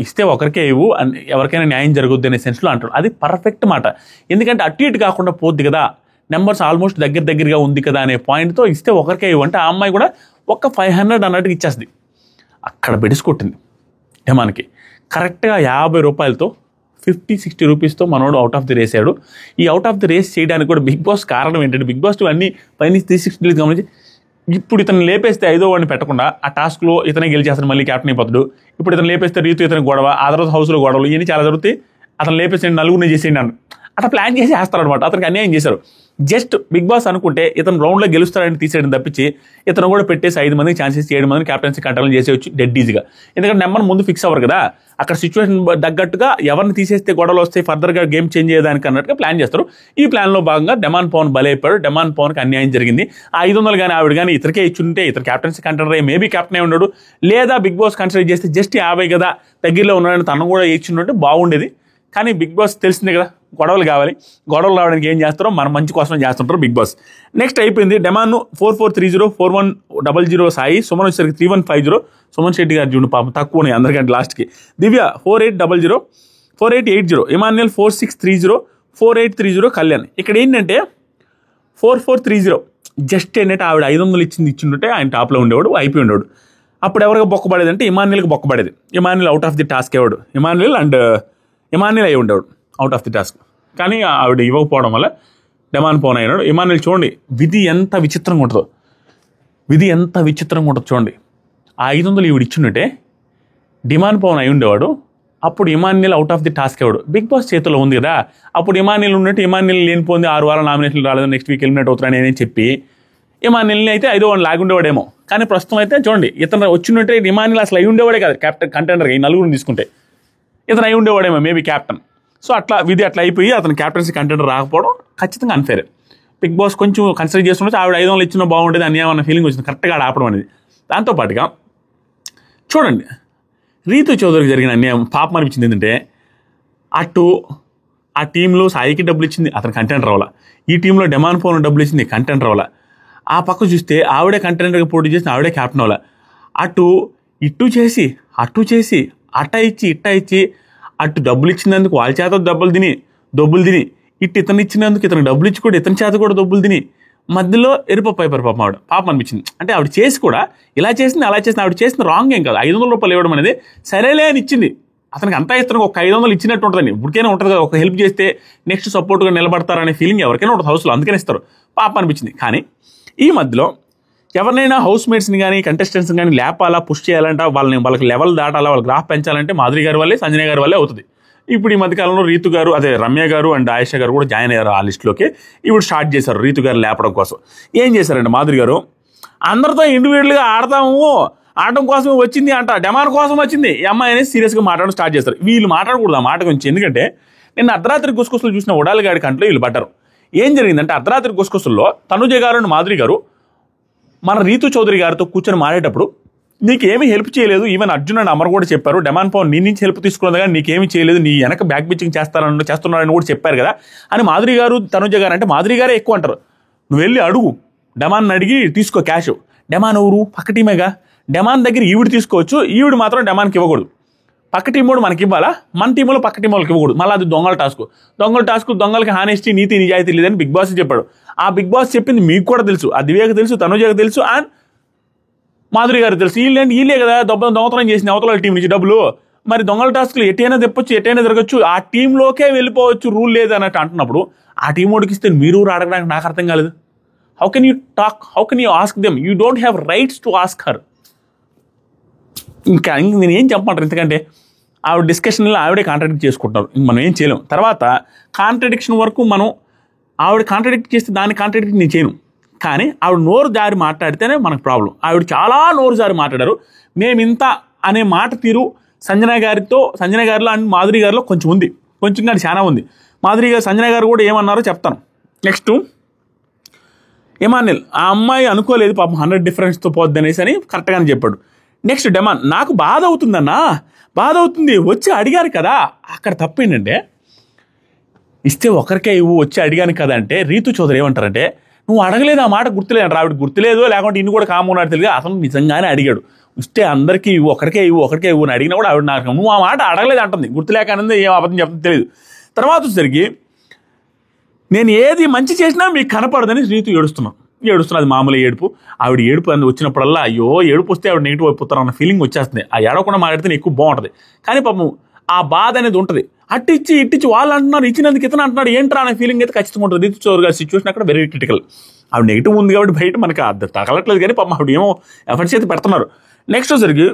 ఇస్తే ఒకరికే ఇవ్వు, ఎవరికైనా న్యాయం జరుగుద్ది అనే సెన్స్లో అంటాడు. అది పర్ఫెక్ట్ మాట, ఎందుకంటే అటు ఇటు కాకుండా పోద్ది కదా, నెంబర్స్ ఆల్మోస్ట్ దగ్గరగా ఉంది కదా అనే పాయింట్తో ఇస్తే ఒకరికే ఇవ్వు అంటే ఆ అమ్మాయి కూడా ఒక 500 అన్నట్టుగా ఇచ్చేస్తుంది. అక్కడ బెడిసికొట్టింది డెమాన్కి. కరెక్ట్గా 50 రూపాయలతో 50-60 రూపీస్తో మనోడు అవుట్ ఆఫ్ ది రేస్ అయ్యాడు. ఈ అవుట్ ఆఫ్ ది రేస్ చేయడానికి కూడా బిగ్ బాస్ కారణం ఏంటంటే బిగ్ బాస్ అన్ని పైన 360 గమనించి ఇప్పుడు ఇతను లేపేస్తే 5వ వాడిని పెట్టకుండా ఆ టాస్క్లో ఇతనే గెలిచేస్తాడు, మళ్ళీ క్యాప్టెన్ అయిపోతాడు. ఇప్పుడు ఇతను లేపేస్తే రీతు ఇతని గొడవ, ఆ తర్వాత హౌస్లో గొడవలు, ఇవన్నీ చాలా జరుగుతాయి. అతను లేపేసేయండి, నలుగురిని చేసేయండి అన్న అట్లా ప్లాన్ చేసి వేస్తారనమాట. అతనికి అన్యాయం చేశారు. జస్ట్ బిగ్ బాస్ అనుకుంటే ఇతను రౌండ్లో గెలుస్తాడని తీసేయడం తప్పించి ఇతను కూడా పెట్టేసి 5 మందికి ఛాన్సెస్ 7 మందిని క్యాప్టెన్సీ కంట్రోల్ చేసేవచ్చు డెడ్ ఈజీగా. ఎందుకంటే నెంబర్ ముందు ఫిక్స్ అవ్వరు కదా, అక్కడ సిచ్యువేషన్ తగ్గట్టుగా ఎవరిని తీసేస్తే గొడవలు వస్తాయి, ఫర్దర్గా గేమ్ చేంజ్ చేయడానికి అన్నట్టుగా ప్లాన్ చేస్తారు. ఈ ప్లాన్లో భాగంగా డెమాన్ పవన్ బలైపోయాడు. డెమాన్ పవన్కి అన్యాయం జరిగింది. ఆ 500 కానీ ఆవిడ కానీ ఇతరికే ఇచ్చుంటే ఇతర క్యాప్టెన్సీ కంటెండర్ అయ్యి మేబీ క్యాప్టెన్ అయి ఉన్నాడు, లేదా బిగ్ బాస్ కన్సిడర్ చేస్తే జస్ట్ 50 కదా దగ్గరలో ఉన్నాడని తను కూడా ఇచ్చిండే బాగుండేది. కానీ బిగ్ బాస్ తెలిసిందే కదా, గొడవలు కావాలి, గొడవలు రావడానికి ఏం చేస్తారో మన మంచి కోసమే చేస్తుంటారు బిగ్ బాస్. నెక్స్ట్ అయిపోయింది డెమాన్ 4430, 4100 సాయి, సుమన్ వచ్చేసరికి 3150, సుమన్ శెట్టి గారు చూడు పాపం తక్కువనే అందరికంటే లాస్ట్కి. దివ్య 4800, 4880, ఇమాన్యుల్ 4630, 4830 కళ్యాణ్. ఇక్కడ ఏంటంటే 4430 జస్ట్ ఏంటంటే ఆవిడ 500 ఇచ్చిందంటే ఆయన టాప్లో ఉండేవాడు, అయిపోయి ఉండేవాడు. అప్పుడు ఎవరికి బొక్కబడేది అంటే ఇమాన్యుల్కి బొక్కబడేది. Emmanuel out of the task అయ్యాడు, ఇమాన్యుల్ అయి ఉండేవాడు అవుట్ ఆఫ్ ది టాస్క్. కానీ ఆవిడ ఇవ్వకపోవడం వల్ల డెమాన్ పవన్ అయినాడు. ఇమాన్యుల్ చూడండి విధి ఎంత విచిత్రంగా ఉంటుందో, చూడండి. ఆ 500 ఈవిడ ఇచ్చిండే డిమాన్ పవన్ అయి ఉండేవాడు, అప్పుడు Emmanuel out of the task అయ్యాడు. బిగ్ బాస్ చేతిలో ఉంది కదా, అప్పుడు ఇమాన్యుల్ ఉన్నట్టు ఇమాన్యుల్ లేనిపోయింది 6 వారాల నామినేషన్లు రాలేదు, నెక్స్ట్ వీక్ ఎలిమినేట్ అవుతున్నాడు అని చెప్పి ఇమాన్యుల్ని అయితే 5వ వాడిని లాగుండేవాడేమో. కానీ ప్రస్తుతం అయితే చూడండి ఇతను వచ్చినట్టే ఇమాన్యుల్ అసలు అయి ఉండేవాడే కదా క్యాప్టెన్ కంటెండర్గా, ఈ 4 తీసుకుంటే ఇతను అయి ఉండేవాడేమో మేబీ క్యాప్టెన్. సో అట్లా విధి అట్లా అయిపోయి అతను క్యాప్టెన్సీ కంటెండర్ రాకపోవడం ఖచ్చితంగా అన్ఫేర్. బిగ్ బాస్ కొంచెం కన్సిడర్ చేస్తుంటే ఆవిడ 500 ఇచ్చినా బాగుంటుంది అన్యాయం అన్న ఫీలింగ్ వచ్చింది కరెక్ట్గా ఆడ ఆపడం అనేది. దాంతోపాటుగా చూడండి రీతు చౌదరికి జరిగిన అన్యాయం పాపం అనిపించింది. ఏంటంటే అటు ఆ టీంలో సాయికి డబ్బులు ఇచ్చింది, అతను కంటెండర్ అవ్వాల. ఈ టీంలో డెమాన్ పవన్ డబ్బులు ఇచ్చింది, కంటెండర్ అవ్వాల. ఆ పక్క చూస్తే ఆవిడే కంటెండర్గా పోటీ చేసిన ఆవిడే క్యాప్టెన్ అవ్వాల. ఇటు చేసి అట్ట ఇచ్చి అటు డబ్బులు ఇచ్చినందుకు వాళ్ళ చేత దొబ్బులు తిని ఇటు ఇతను ఇచ్చినందుకు ఇతను డబ్బులు ఇచ్చి కూడా ఇతని చేత కూడా దొబ్బులు తిని మధ్యలో ఎరుపప్పు అయిపోయారు పాపం. ఆవిడ పాపం అనిపించింది. అంటే ఆవిడ చేసి కూడా ఇలా చేసింది అలా చేసింది, ఆవిడ చేసిన రాంగ్ ఏం కాదు. 500 రూపాయలు ఇవ్వడం అనేది సరేలే అని ఇచ్చింది. అతనికి అంతా ఇతనికి ఒక 500 ఇచ్చినట్టు ఉంటుందని ఇప్పటికైనా ఉంటుంది కదా, ఒక హెల్ప్ చేస్తే నెక్స్ట్ సపోర్ట్గా నిలబడతారనే ఫీలింగ్ ఎవరికైనా ఉంటుంది హౌస్లో, అందుకని ఇస్తారు. పాపం అనిపించింది. కానీ ఈ మధ్యలో ఎవరినైనా హౌస్ మేట్స్ని కానీ కంటెస్టెంట్స్ని కానీ లేపాలా, పుష్ చేయాలంటే వాళ్ళకి లెవెల్ దాటాలా, వాళ్ళ గ్రాఫ్ పెంచాలంటే మాధురి గారి వల్లే, సంజయ్ గారి వల్లే అవుతుంది. ఇప్పుడు ఈ మధ్యకాలంలో రీతు గారు, అదే రమ్య గారు అండ్ ఆయేషా గారు కూడా జాయిన్ అయ్యారు ఆ లిస్టులోకి. ఇప్పుడు స్టార్ట్ చేశారు రీతు గారు లేపడం కోసం. ఏం చేశారండి మాధురి గారు, అందరితో ఇండివిజువల్గా ఆడటం కోసం వచ్చింది అంట, డెమాన్ కోసం వచ్చింది ఈ అమ్మాయి అనేది సీరియస్గా మాట్లాడడం స్టార్ట్ చేస్తారు. వీళ్ళు మాట్లాడకూడదు ఆ మాట గురించి, ఎందుకంటే నేను అర్ధరాత్రి గుసగుసలు చూసిన ఉడాలి గాడి కంట్లో వీళ్ళు పడ్డారు. ఏం జరిగిందంటే అర్ధరాత్రి గుసగుసల్లో తనుజ గారు అండ్ మాధురి గారు మన రీతు చౌదరి గారితో కూర్చొని మారేటప్పుడు నీకేమీ హెల్ప్ చేయలేదు, ఈవెన్ అర్జున్ అండ్ అమర్ కూడా చెప్పారు, డెమాన్ పవన్ నీ నుంచి హెల్ప్ తీసుకున్నది కానీ నీకేమీ చేయలేదు, నీ వెనక బ్యాక్ బిచ్చింగ్ చేస్తున్నారని కూడా చెప్పారు కదా అని మాధురి గారు తనుజ గారు, అంటే మాధురి గారే ఎక్కువ అంటారు, నువ్వు వెళ్ళి అడుగు, డెమాన్ అడిగి తీసుకో క్యాష్. డెమాన్ ఎవరు, పక్క టీమేగా, డెమాన్ దగ్గర ఈవిడ తీసుకోవచ్చు, ఈవిడ మాత్రం డెమాన్కి ఇవ్వకూడదు. పక్క టీం కూడా మనకి ఇవ్వాలా, మన టీంలో పక్క టీం వాళ్ళకి ఇవ్వకూడదు. మళ్ళీ అది దొంగల టాస్క్, దొంగలకి హానెస్టీ నీతి నిజాయితీ లేదని బిగ్ బాస్ చెప్పాడు. ఆ బిగ్ బాస్ చెప్పింది మీకు కూడా తెలుసు, ఆ దివ్యకు తెలుసు, తనుజకు తెలుసు అండ్ మాధురి గారికి తెలుసు. వీళ్ళే కదా దొంగతనం చేసిన అవతల టీం నుంచి డబ్బులు. మరి దొంగల టాస్క్లు ఎటైనా తెప్పొచ్చు, ఎటైనా జరగచ్చు, ఆ టీంలోకే వెళ్ళిపోవచ్చు, రూల్ లేదు అన్నట్టు అంటున్నప్పుడు ఆ టీం ఓడికి ఇస్తే మీరు అడగడానికి నాకు అర్థం కాలేదు. How can you talk, how can you ask them, you don't have rights to ask her. ఇంకా నేను ఏం చెప్పమంటారు, ఎందుకంటే ఆవిడ డిస్కషన్లో ఆవిడే కాంట్రాడిక్ట్ చేసుకుంటున్నారు, మనం ఏం చేయలేం. తర్వాత కాంట్రాడిక్షన్ వరకు మనం ఆవిడ కాంట్రాడిక్ట్ చేస్తే దాన్ని కాంట్రాడిక్ట్ నేను చేయను, కానీ ఆవిడ నోరు జారి మాట్లాడితేనే మనకు ప్రాబ్లం. ఆవిడ చాలా నోరు జారి మాట్లాడారు. మేమింత అనే మాట తీరు సంజన గారిలో అండ్ మాధురి గారిలో కొంచెం ఉంది, కొంచెం కానీ చాలా ఉంది. సంజన గారు కూడా ఏమన్నారో చెప్తాను. నెక్స్ట్ ఎమాన్యుల్, ఆ అమ్మాయి అనుకోలేదు పాపం 100 డిఫరెన్స్తో పోద్ది అనేసి అని కరెక్ట్గానే చెప్పాడు. నెక్స్ట్ డెమాన్, నాకు బాధ అవుతుంది వచ్చి అడిగారు కదా, అక్కడ తప్పేంటంటే ఇస్తే ఒకరికే ఇవ్వు, వచ్చి అడిగాను కదా అంటే రీతు చౌదరి ఏమంటారంటే నువ్వు అడగలేదు, ఆ మాట గుర్తులేదు, ఆవిడ గుర్తులేదో లేకుంటే ఇన్ని కూడా కామన్నాడు తెలియదు, అతను నిజంగానే అడిగాడు, ఇస్తే అందరికీ ఇవ్వు, ఒకరికే ఇవ్వు అని అడిగినా కూడా ఆవిడ నాకు నువ్వు ఆ మాట అడగలేదు అంటుంది, గుర్తులేక అనేది ఏం అబద్ధం చెప్తుంది తెలియదు. తర్వాత వచ్చేసరికి నేను ఏది మంచి చేసినా మీకు కనపడదని రీతు ఏడుస్తున్నది మామూలు ఏడుపు. ఆవిడ ఏడుపు అని వచ్చినప్పుడల్లా అయ్యో ఏడుపు వస్తే ఆవిడ నెగిటివ్ అయిపోతారు అన్న ఫీలింగ్ వచ్చేస్తుంది. ఆ ఏడవకుండా మాట్లాడితే ఎక్కువ బాగుంటుంది, కానీ పాపం ఆ బాధ అనేది ఉంటుంది. ఇట్టిచ్చి వాళ్ళు అంటున్నారు, ఇచ్చినందుకు ఇతను అంటున్నాడు ఏంట్రా అనే ఫీలింగ్ అయితే ఖచ్చితంగా ఉంటుంది. రీతు చౌదరి గారి సిచ్యువేషన్ అక్కడ వెరీ క్రిటికల్. ఆవిడ నెగిటివ్ ఉంది కాబట్టి బయట మనకి తగలట్లేదు, కానీ పాపం ఆవిడ ఏమో ఎఫర్ట్స్ అయితే పెడుతున్నారు. నెక్స్ట్ వచ్చరికి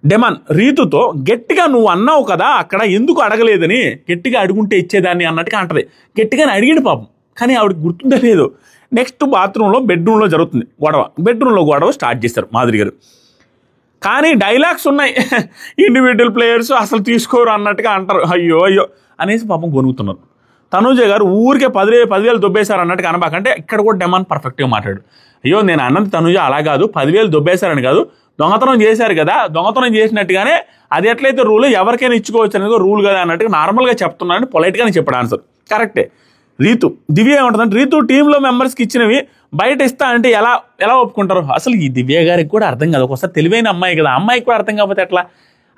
డెమాన్ రీతుతో గట్టిగా నువ్వు అన్నావు కదా అక్కడ ఎందుకు అడగలేదని, గట్టిగా అడుగుంటే ఇచ్చేదాన్ని అన్నట్టుగా అంటది. గట్టిగానే అడిగాడు పాపం, కానీ ఆవిడకి గుర్తుందో లేదు. నెక్స్ట్ బెడ్రూమ్లో జరుగుతుంది గొడవ స్టార్ట్ చేస్తారు మాధురి గారు, కానీ డైలాగ్స్ ఉన్నాయి, ఇండివిజువల్ ప్లేయర్స్ అసలు తీసుకోరు అన్నట్టుగా అంటారు. అయ్యో అనేసి పాపం గొనుగుతున్నారు. తనుజ గారు ఊరికే 10,000 దొబ్బేశారు అన్నట్టుగా అనబాకంటే ఇక్కడ కూడా డెమాన్ పర్ఫెక్ట్గా మాట్లాడు. అయ్యో నేను అన్నది తనుజ అలా కాదు, 10,000 దొబ్బేశారని కాదు, దొంగతనం చేశారు కదా, దొంగతనం చేసినట్టుగానే అది ఎట్లయితే రూల్ ఎవరికైనా ఇచ్చుకోవచ్చు అనేది రూల్ కదా అన్నట్టుగా నార్మల్గా చెప్తున్నానని పొలైట్గానే చెప్పాడు ఆన్సర్. కరెక్టే. దివ్య ఏమంటుందంటే రీతు టీంలో మెంబర్స్కి ఇచ్చినవి బయట ఇస్తా అంటే ఎలా ఒప్పుకుంటారు? అసలు ఈ దివ్య గారికి కూడా అర్థం కాదు. ఒకసారి తెలివైన అమ్మాయి కదా, అమ్మాయికి కూడా అర్థం కాకపోతే ఎట్లా?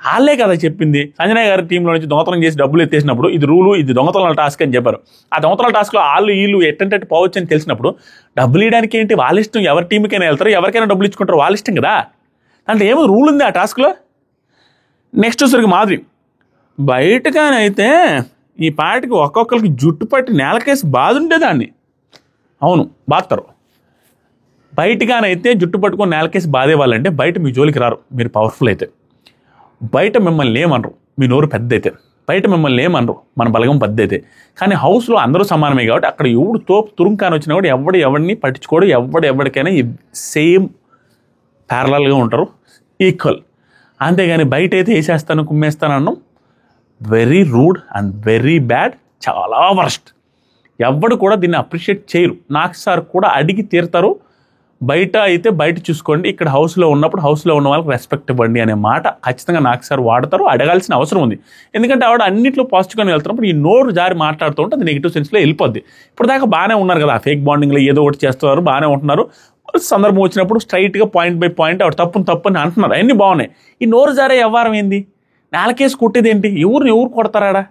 వాళ్ళే కదా చెప్పింది, సంజన గారి టీంలో నుంచి దొంగతనం చేసి డబ్బులు ఎత్తేసినప్పుడు ఇది రూలు, ఇది దొంగతనాల టాస్క్ అని చెప్పారు. ఆ దొంగతనాల టాస్క్లో వీళ్ళు ఎట్టంటే పోవచ్చు అని తెలిసినప్పుడు డబ్బులు ఇవ్వడానికి ఏంటి, వాళ్ళ ఇష్టం, ఎవరి టీంకైనా వెళ్తారు, ఎవరికైనా డబ్బులు ఇచ్చుకుంటారు, వాళ్ళ ఇష్టం కదా. అంటే ఏమో రూల్ ఉంది ఆ టాస్క్లో. నెక్స్ట్ వచ్చరికి మాధురి, బయటగానైతే ఈ పాటికి ఒక్కొక్కరికి జుట్టు పట్టి నేలకేసి బాధుండేదాన్ని. అవును బాధతారు, బయటగానైతే జుట్టు పట్టుకొని నేలకేసి బాధేవాళ్ళంటే బయట మీ జోలికి రారు, మీరు పవర్ఫుల్ అయితే. బయట మిమ్మల్ని ఏమనరు, మీ నోరు పెద్ద అయితే. బయట మిమ్మల్ని ఏమనరు, మన బలగం పెద్ద అయితే. కానీ హౌస్లో అందరూ సమానమే కాబట్టి అక్కడ ఎవడు తురుంకాని వచ్చినా కూడా ఎవరిని పట్టించుకోడు, ఎవరికైనా సేమ్ ప్యారలల్గా ఉంటారు, ఈక్వల్. అంతేగాని బయట అయితే వేసేస్తాను కుమ్మేస్తాను అన్నాం, very rude and very bad, చాలా వర్స్ట్. ఎవడు కూడా దీన్ని అప్రిషియేట్ చేయరు. నాగ్ సార్ కూడా అడిగి తీరుతారు, బయట అయితే బయట చూసుకోండి, ఇక్కడ హౌస్లో ఉన్నప్పుడు హౌస్లో ఉన్న వాళ్ళకి రెస్పెక్ట్ ఇవ్వండి అనే మాట ఖచ్చితంగా నాగ్ సార్ వాడతారు, అడగాల్సిన అవసరం ఉంది. ఎందుకంటే ఆవిడ అన్నింటిలో పాజిటివ్గానే వెళ్తున్నప్పుడు ఈ నోరు జారి మాట్లాడుతూ ఉంటే అది నెగిటివ్ సెన్స్లో వెళ్ళిపోద్ది. ఇప్పుడు దాకా బాగానే ఉన్నారు కదా, ఫేక్ బాండింగ్లో ఏదో ఒకటి చేస్తున్నారు, బాగానే ఉంటున్నారు. సందర్భం వచ్చినప్పుడు స్ట్రైట్గా పాయింట్ బై పాయింట్ ఆవిడ తప్పు అని అంటున్నారు, అన్నీ బాగున్నాయి. ఈ నోరు జారే వ్యవహారం ఏంది, నేలకేసి కొట్టేది ఏంటి, ఎవరు కొడతారాడా?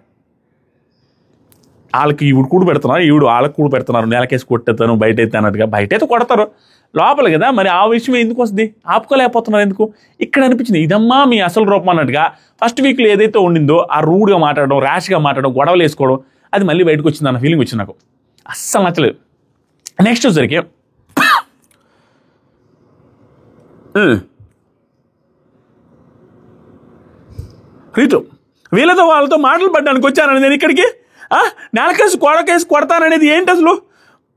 వాళ్ళకి ఈవిడ కూడు పెడుతున్నారు, వాళ్ళకి కూడు పెడుతున్నారు, నేలకేసి కొట్టేస్తాను బయట అయితే అన్నట్టుగా. బయట అయితే కొడతారు, లోపల కదా. మరి ఆ విషయం ఎందుకు వస్తుంది, ఆపుకోలేకపోతున్నారు ఎందుకు? ఇక్కడ అనిపించింది ఇదమ్మా మీ అసలు రూపం అన్నట్టుగా. ఫస్ట్ వీక్లో ఏదైతే ఉండిందో ఆ రూడ్గా మాట్లాడడం, ర్యాష్గా మాట్లాడడం, గొడవలు వేసుకోవడం, అది మళ్ళీ బయటకు వచ్చింది అన్న ఫీలింగ్ వచ్చింది నాకు, అస్సలు నచ్చలేదు. నెక్స్ట్ వచ్చరికి రీతు వీళ్ళతో వాళ్ళతో మాటలు పడ్డానికి వచ్చానని నేను ఇక్కడికి నెలకేసి కొడకేసి కొడతాననేది ఏంటి అసలు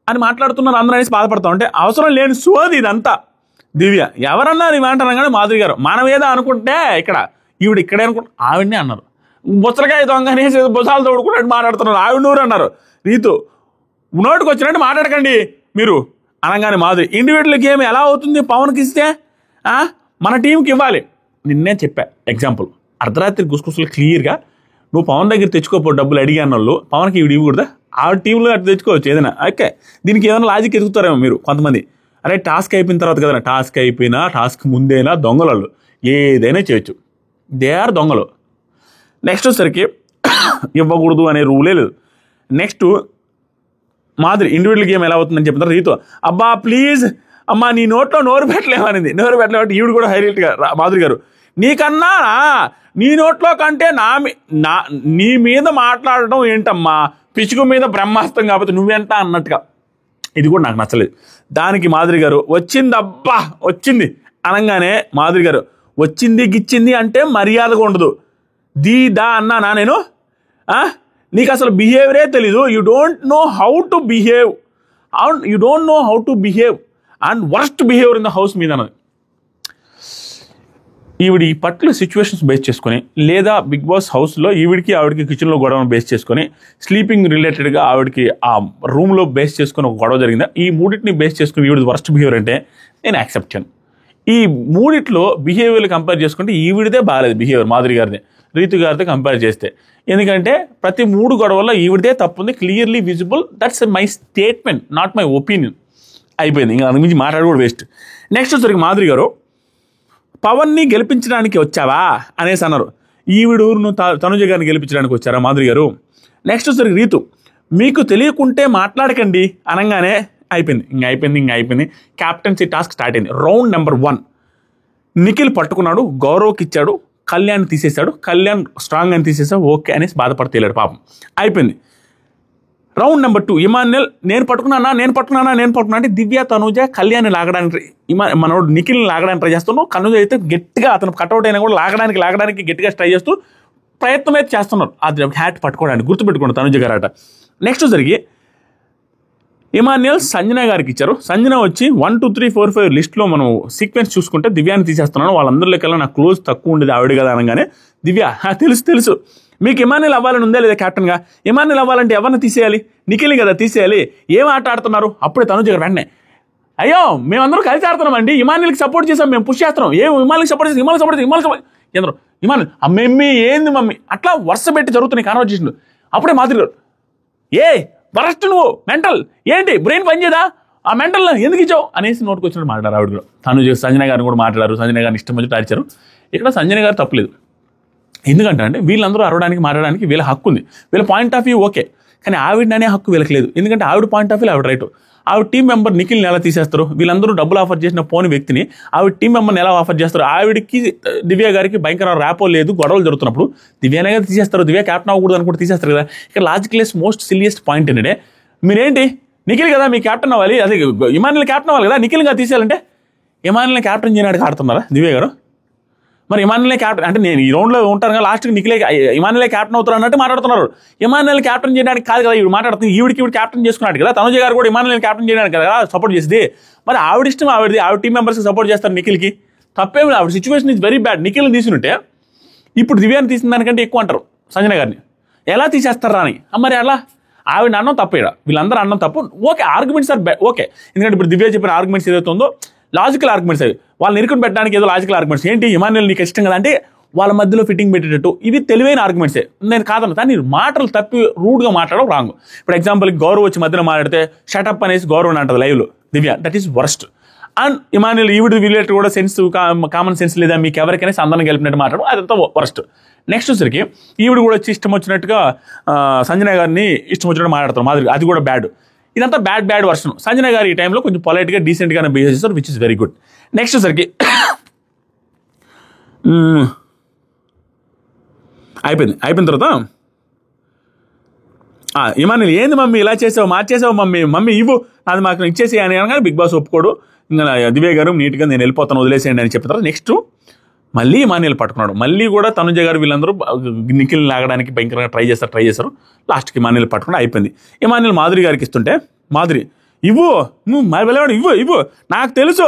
అని మాట్లాడుతున్నారు అందరూ అనేసి బాధపడతాం. అంటే అవసరం లేని సోది ఇదంతా. దివ్య ఎవరన్నారు ఈ మాట అనగానే మాధురి గారు మనం ఏదో అనుకుంటే ఈవిడ ఇక్కడే అనుకుంటే ఆవిడనే అన్నారు. బుచ్చలకాయ దొంగ అనేసి బుసాలు తోడుకున్నట్టు మాట్లాడుతున్నారు. ఆవిడ నూరు అన్నారు. రీతు నోటికి వచ్చినట్టు మాట్లాడకండి మీరు అనగానే మాధురి ఇండివిజువల్ గేమ్ ఎలా అవుతుంది పవన్కి ఇస్తే మన టీంకి ఇవ్వాలి. నిన్నే చెప్పా ఎగ్జాంపుల్, అర్ధరాత్రి గుసగుసలు క్లియర్గా నువ్వు పవన్ దగ్గర తెచ్చుకోపో డబ్బులు అడిగాను వాళ్ళు పవన్కి ఇవి ఇవ్వకూడదా, ఆ టీంలో అట్లా తెచ్చుకోవచ్చు ఏదైనా. ఓకే, దీనికి ఏదైనా లాజిక్ ఎదుగుతారేమో మీరు కొంతమంది. అరే టాస్క్ అయిపోయిన తర్వాత కదా, టాస్క్ అయిపోయినా టాస్క్ ముందైనా దొంగలు ఏదైనా చేయొచ్చు, దే ఆర్ దొంగలు. నెక్స్ట్ వచ్చేసరికి ఇవ్వకూడదు అనే రూలే లేదు. నెక్స్ట్ మాధురి ఇండివిజువల్ గేమ్ ఎలా అవుతుందని చెప్తారు. రీతు అబ్బా ప్లీజ్ అమ్మా నీ నోట్లో నోరు పెట్టలేమనింది. నోరు పెట్టలేమంటే ఈవిడ కూడా హైలైట్గా మాధురి గారు నీకన్నా నీ నోట్లో కంటే నీ మీద మాట్లాడటం ఏంటమ్మా పిచ్చుకు మీద బ్రహ్మాస్తం కాబట్టి నువ్వెంట అన్నట్టుగా. ఇది కూడా నాకు నచ్చలేదు. దానికి మాధురి గారు వచ్చింది అనగానే మాధురి గారు వచ్చింది గిచ్చింది అంటే మర్యాదగా ఉండదు. దా అన్నానా నేను? నీకు అసలు బిహేవియరే తెలీదు. You don't know how to behave and worst behaviour in the house మీద అన్నది. ఈవిడ ఈ పర్టికులర్ సిచ్యువేషన్స్ బేస్ చేసుకొని లేదా బిగ్ బాస్ హౌస్లో ఆవిడకి కిచెన్లో గొడవను బేస్ చేసుకొని స్లీపింగ్ రిలేటెడ్గా ఆవిడకి ఆ రూమ్లో బేస్ చేసుకొని ఒక గొడవ జరిగిందా, ఈ మూడింటిని బేస్ చేసుకుని ఈవిడ వర్స్ట్ బిహేవియర్ అంటే నేను యాక్సెప్ట్ చేయను. ఈ మూడిట్లో బిహేవియర్ కంపేర్ చేసుకుంటే ఈవిడదే బాగాలేదు బిహేవియర్, మాధురి గారిదే రీతు గారితో కంపేర్ చేస్తే. ఎందుకంటే ప్రతి 3 గొడవల్లో ఈవిడదే తప్పుంది, clearly visible. That's my statement, not my opinion. అయిపోయింది, ఇంకా అందు గురించి మాట్లాడి కూడా వేస్ట్. నెక్స్ట్ వచ్చరికి మాధురి గారు పవన్ని గెలిపించడానికి వచ్చావా అనేసి అన్నారు. ఈవిడ ఊరును తనుజ గారిని గెలిపించడానికి వచ్చారా మాధురి గారు? నెక్స్ట్ వచ్చరికి రీతు మీకు తెలియకుంటే మాట్లాడకండి అనగానే అయిపోయింది. క్యాప్టెన్సీ టాస్క్ స్టార్ట్ అయింది. రౌండ్ నెంబర్ 1 నిఖిల్ పట్టుకున్నాడు, గౌరవ్కి ఇచ్చాడు, కళ్యాణ్ తీసేశాడు. కళ్యాణ్ స్ట్రాంగ్ అని తీసేసాడు, ఓకే అనేసి బాధపడతలేడు పాపం. అయిపోయింది. రౌండ్ నెంబర్ 2 ఇమాన్యుయల్ నేను పట్టుకున్నా అంటే దివ్య తనుజ కళ్యాణ్ లాగడానికి మనోడు నిఖిల్ని లాగడానికి ట్రై చేస్తున్నాడు. కనుజ అయితే గట్టిగా అతను కట్అవుట్ అయినా కూడా లాగడానికి గట్టిగా ట్రై చేస్తూ ప్రయత్నం అయితే చేస్తున్నారు అది హ్యాట్ పట్టుకోవడానికి. గుర్తుపెట్టుకోండి తనుజ గారట. నెక్స్ట్ జరిగి ఇమాన్యుయల్ సంజన గారికి ఇచ్చారు. సంజన వచ్చి 1 2 3 4 5 లిస్ట్లో మనం సీక్వెన్స్ చూసుకుంటే దివ్యాన్ని తీసేస్తున్నాను, వాళ్ళందరిలోకెల్లా నాకు క్లోజ్ తక్కువ ఉండేది ఆవిడ కదా అనగానే దివ్య తెలుసు మీకు ఇమాన్యుయల్ అవ్వాలని ఉందా లేదా క్యాప్టెన్గా? ఇమాన్యుయల్ అవ్వాలంటే ఎవరిని తీసేయాలి? నిఖిల్ని కదా తీసేయాలి. ఏం ఆట ఆడుతున్నారు? అప్పుడే తనుజ గారు వెంటనే అయ్యో మేమందరూ కలిసి ఆడుతున్నామండి, ఇమాన్యుల్కి సపోర్ట్ చేసాం, మేము పుష్ చేస్తున్నాం, ఇమాన్యుల్కి సపోర్ట్ చేసి ఎందరూ ఇమాన్యుల్ మమ్మీ ఏంది మమ్మీ అట్లా వరుస పెట్టి జరుగుతున్నాయి కాన్వర్జేషన్లు. అప్పుడే మాధురి గారు వరస్ట్ నువ్వు మెంటల్ ఏంటి బ్రెయిన్ పనిచేదా ఆ మెంటల్ ఎందుకు ఇచ్చావు అనేసి నోటుకు వచ్చినట్టు మాట్లాడారు ఆవిడ కూడా. తను సంజన గారిని కూడా మాట్లాడారు, సంజన గారిని ఇష్టం వచ్చి టార్చారు. ఇక్కడ సంజన గారు తప్పలేదు. ఎందుకంటే అంటే వీళ్ళందరూ అరవడానికి మాట్లాడడానికి వీళ్ళ హక్కు ఉంది, వీళ్ళ పాయింట్ ఆఫ్ వ్యూ ఓకే, కానీ ఆవిడ అనే హక్కు వీళ్ళకి లేదు. ఎందుకంటే ఆవిడ పాయింట్ ఆఫ్ వ్యూ ఆవిడ రైట్. ఆవిడ టీం మెంబర్ నిఖిల్ని ఎలా తీసేస్తారు? వీళ్ళందరూ డబ్బులు ఆఫర్ చేసిన పోని వ్యక్తిని ఆవిడ టీం మెంబర్ని ఎలా ఆఫర్ చేస్తారు? ఆవిడకి దివ్య గారికి భయంకర ర్యాపో లేదు, గొడవలు జరుగుతున్నప్పుడు దివ్యనే కదా తీసేస్తారు. దివ్య క్యాప్టెన్ అవ్వకూడదు అనుకుంటే తీసేస్తారు కదా. ఇక్కడ లాజికల్లెస్ మోస్ట్ సిలియస్ట్ పాయింట్ ఏంటంటే మీరేంటి నిఖిల్ కదా మీ క్యాప్టెన్ అవ్వాలి, అదే ఇమాన్యుయల్ క్యాప్టెన్ అవ్వాలి కదా, నిఖిల్గా తీసేయాలంటే ఇమాన్యుల్ని క్యాప్టెన్ చేయడానికి ఆడుతున్నారా దివ్య గారు? మరి ఇమాన్యులే క్యాప్టెన్ అంటే నేను ఈ రౌండ్లో ఉంటాను కదా, లాస్ట్కి నిఖిలే ఇమాన్యులే క్యాప్టెన్ అవుతారు అన్నట్టు మాట్లాడుతున్నారు. ఇమాన్యుల్ క్యాప్టెన్ చేయడానికి కాదు కదా ఇవి మాట్లాడుతుంది, ఈవిడ క్యాప్టెన్ చేసుకున్నాడు కదా. తనుజ గారు కూడా ఇమాన్యుల్ క్యాప్టెన్ చేయడానికి కదా సపోర్ట్ చేసింది. మరి ఆవిడ ఇష్టం ఆవిడ టీం మెంబర్స్కి సపోర్ట్ చేస్తారు నిఖిల్కి, తప్పేమి. ఆవిడ సిచ్యువేషన్ ఇస్ వెరీ బ్యాడ్. నిఖిల్ని తీసుకుంటే ఇప్పుడు దివ్యాన్ని తీసిన దానికంటే ఎక్కువ అంటారు సంజన గారిని. ఎలా తీసేస్తారా అని మరి అలా ఆవిడ అన్నం తప్ప, వీళ్ళందరూ అన్నం తప్పు. ఓకే ఆర్గ్యుమెంట్స్ ఆర్ ఓకే, ఎందుకంటే ఇప్పుడు దివ్య చెప్పిన ఆర్గ్యుమెంట్స్ ఏదైతే ఉందో లాజికల్ ఆర్గ్యుమెంట్స్ అవి, వాళ్ళని ఇరుకుని పెట్టడానికి ఏదో లాజికల్ ఆర్గ్యుమెంట్స్. ఏంటి ఇమాన్యుయల్ నీకు ఇష్టం కదా అంటే వాళ్ళ మధ్యలో ఫిట్టింగ్ పెట్టేటట్టు ఇవి తెలివైన ఆర్గ్యుమెంట్సే, నేను కాదన్న. కానీ మాటలు తప్పి రూడ్గా మాట్లాడడం రాంగ్. ఇప్పుడు ఎగ్జాంపుల్కి గౌరవ్ వచ్చి మధ్యలో మాట్లాడితే షటప్ అనేసి గౌరవ్ అని అంటది లైవ్లో Divya, that is worst. And Emmanuel ఈవిడ రిలేటెడ్ కూడా సెన్స్ కామన్ సెన్స్ లేదా మీకు ఎవరికైనా సంధానం గెలిపినట్టు మాట్లాడడం అదంతా వర్స్ట్. నెక్స్ట్ వచ్చరికి ఈవిడ కూడా వచ్చి ఇష్టం వచ్చినట్టుగా సంజన గారిని ఇష్టం వచ్చినట్టు మాట్లాడతారు మాదిరి, అది కూడా బ్యాడ్. ఇదంతా బ్యాడ్ వర్షన్. సంజన గారు ఈ టైంలో కొంచెం పొలైట్గా డీసెంట్గానే బిహేవ్ చేస్తారు, which is very good. Next వచ్చరికి అయిపోయిన తర్వాత ఇమాన్యుయల్ ఏంది మమ్మీ ఇలా చేసావు మార్చేసావు మమ్మీ ఇవ్వు అది మాకు ఇచ్చేసి అని అనగానే బిగ్ బాస్ ఒప్పుకోడు. ఇంకా దివ్య గారు నీట్గా నేను వెళ్ళిపోతాను వదిలేసేయండి అని చెప్పిన తర్వాత నెక్స్ట్ మళ్ళీ ఇమాన్యుయల్ పట్టుకున్నాడు. మళ్ళీ కూడా తనుజ గారు వీళ్ళందరూ నిఖిల్ని లాగడానికి భయంకరంగా ట్రై చేస్తారు. లాస్ట్కి ఇమాన్యుయల్ పట్టుకుని అయిపోయింది. ఇమాన్యుయల్ మాధురి గారికి ఇస్తుంటే మాధురి ఇవ్వు నువ్వు వెళ్ళవాడు ఇవ్వు నాకు తెలుసు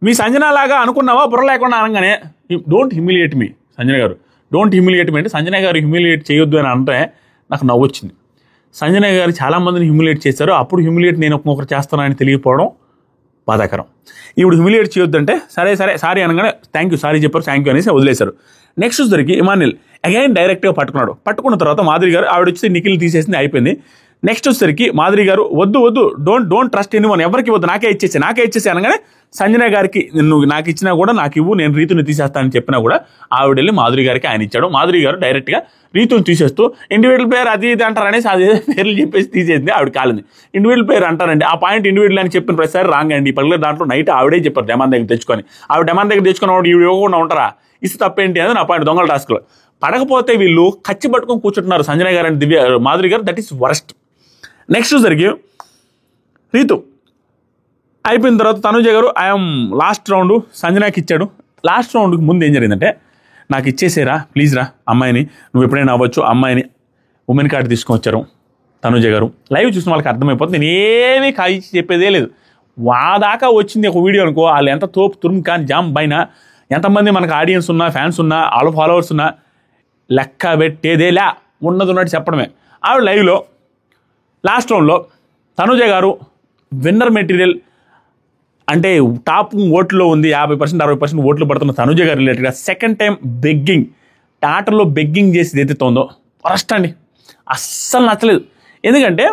మీ సంజన లాగా అనుకున్నావా బుర్ర లేకుండా అనగానే డోంట్ హ్యూమిలియేట్ మీ సంజన గారు, డోంట్ హ్యూమిలియేట్ మీ అంటే సంజన గారు హ్యూమిలియేట్ చేయొద్దు అని అంటే నాకు నవ్వు వచ్చింది. సంజన గారు చాలామందిని హ్యూమిలియేట్ చేశారు, అప్పుడు హ్యూమిలియేట్ నేను ఒక్కొక్కరు చేస్తానని తెలియకపోవడం బాధాకరం. ఇప్పుడు హ్యూమిలియేట్ చేయొద్దంటే సరే సారీ అనగానే థ్యాంక్ యూ సారీ చెప్పారు, థ్యాంక్ యూ అనేసి వదిలేశారు. నెక్స్ట్ వచ్చేసరికి ఇమాన్యుయల్ అగైన్ డైరెక్ట్గా పట్టుకున్న తర్వాత మాధురి గారు ఆవిడ వచ్చి నిఖిల్ తీసేసింది, అయిపోయింది. నెక్స్ట్ వచ్చేసరికి మాధురి గారు వద్దు డోంట్ ట్రస్ట్ ఎనీవన్, ఎవరికి వద్దు నాకే ఇచ్చేసి అనగానే సంజన గారికి నువ్వు నాకు ఇచ్చినా కూడా నాకు ఇవ్వు, నేను రీతుని తీసేస్తానని చెప్పినా కూడా ఆవిడ వెళ్ళి మాధురి గారికి ఆయన ఇచ్చాడు. మాధురి గారు డైరెక్ట్గా రీతుని తీసేస్తూ ఇండివిజువల్ పేరు అది ఇది అంటారు అనేసి అదే పేర్లు చెప్పేసి తీసేసింది. ఆవిడ కాలింది. ఇండివిజువల్ పేరు అంటారండి, ఆ పాయింట్ ఇండివిజువల్ అని చెప్పిన ప్రతిసారి రాంగ్ అండి. ఈ పర్లేదు దాంట్లో నైట్ ఆవిడే చెప్పారు డెమాన్ దగ్గర తెచ్చుకొని, ఆవిడ డెమాన్ దగ్గర తెచ్చుకున్నవాడు ఇవి ఇవ్వకుండా ఉంటారా, ఇస్తే తప్పేంటి అనేది నా పాయింట్. దొంగల టాస్క్లో పడకపోతే వీళ్ళు కచ్చి పట్టుకొని కూర్చుంటున్నారు సంజన గారు అండ్ మాధురి గారు, దట్ ఈస్ వరస్ట్. నెక్స్ట్ జరిగి రీతు అయిపోయిన తర్వాత తనుజ గారు ఐఎమ్ లాస్ట్ రౌండ్ సంజనాకి ఇచ్చాడు. లాస్ట్ రౌండ్కి ముందు ఏం జరిగిందంటే నాకు ఇచ్చేసేరా ప్లీజ్ రా అమ్మాయిని, నువ్వు ఎప్పుడైనా అవ్వచ్చు అమ్మాయిని ఉమెన్ కార్డు తీసుకొని వచ్చారు తనుజ గారు. లైవ్ చూసిన వాళ్ళకి అర్థమైపోతుంది, నేను ఏమీ కాయిచ్చి చెప్పేదే లేదు. దాకా వచ్చింది ఒక వీడియో అనుకో, వాళ్ళు ఎంత తోపు తురుము కానీ జామ్ పైన ఎంతమంది మనకు ఆడియన్స్ ఉన్నా ఫ్యాన్స్ ఉన్నా ఆల్ ఫాలోవర్స్ ఉన్నా లెక్క పెట్టేదేలా, ఉన్నట్టు చెప్పడమే. ఆవిడ లైవ్లో లాస్ట్ రౌండ్లో తనుజ గారు విన్నర్ మెటీరియల్ అంటే టాప్ ఓట్లో ఉంది, 50% 60% ఓట్లు పడుతున్న తనుజ గారు రిలేటెడ్గా సెకండ్ టైం బెగ్గింగ్ టాటర్లో బెగ్గింగ్ చేసి ఏదైతుందో వరస్ట్ అండి, అస్సలు నచ్చలేదు. ఎందుకంటే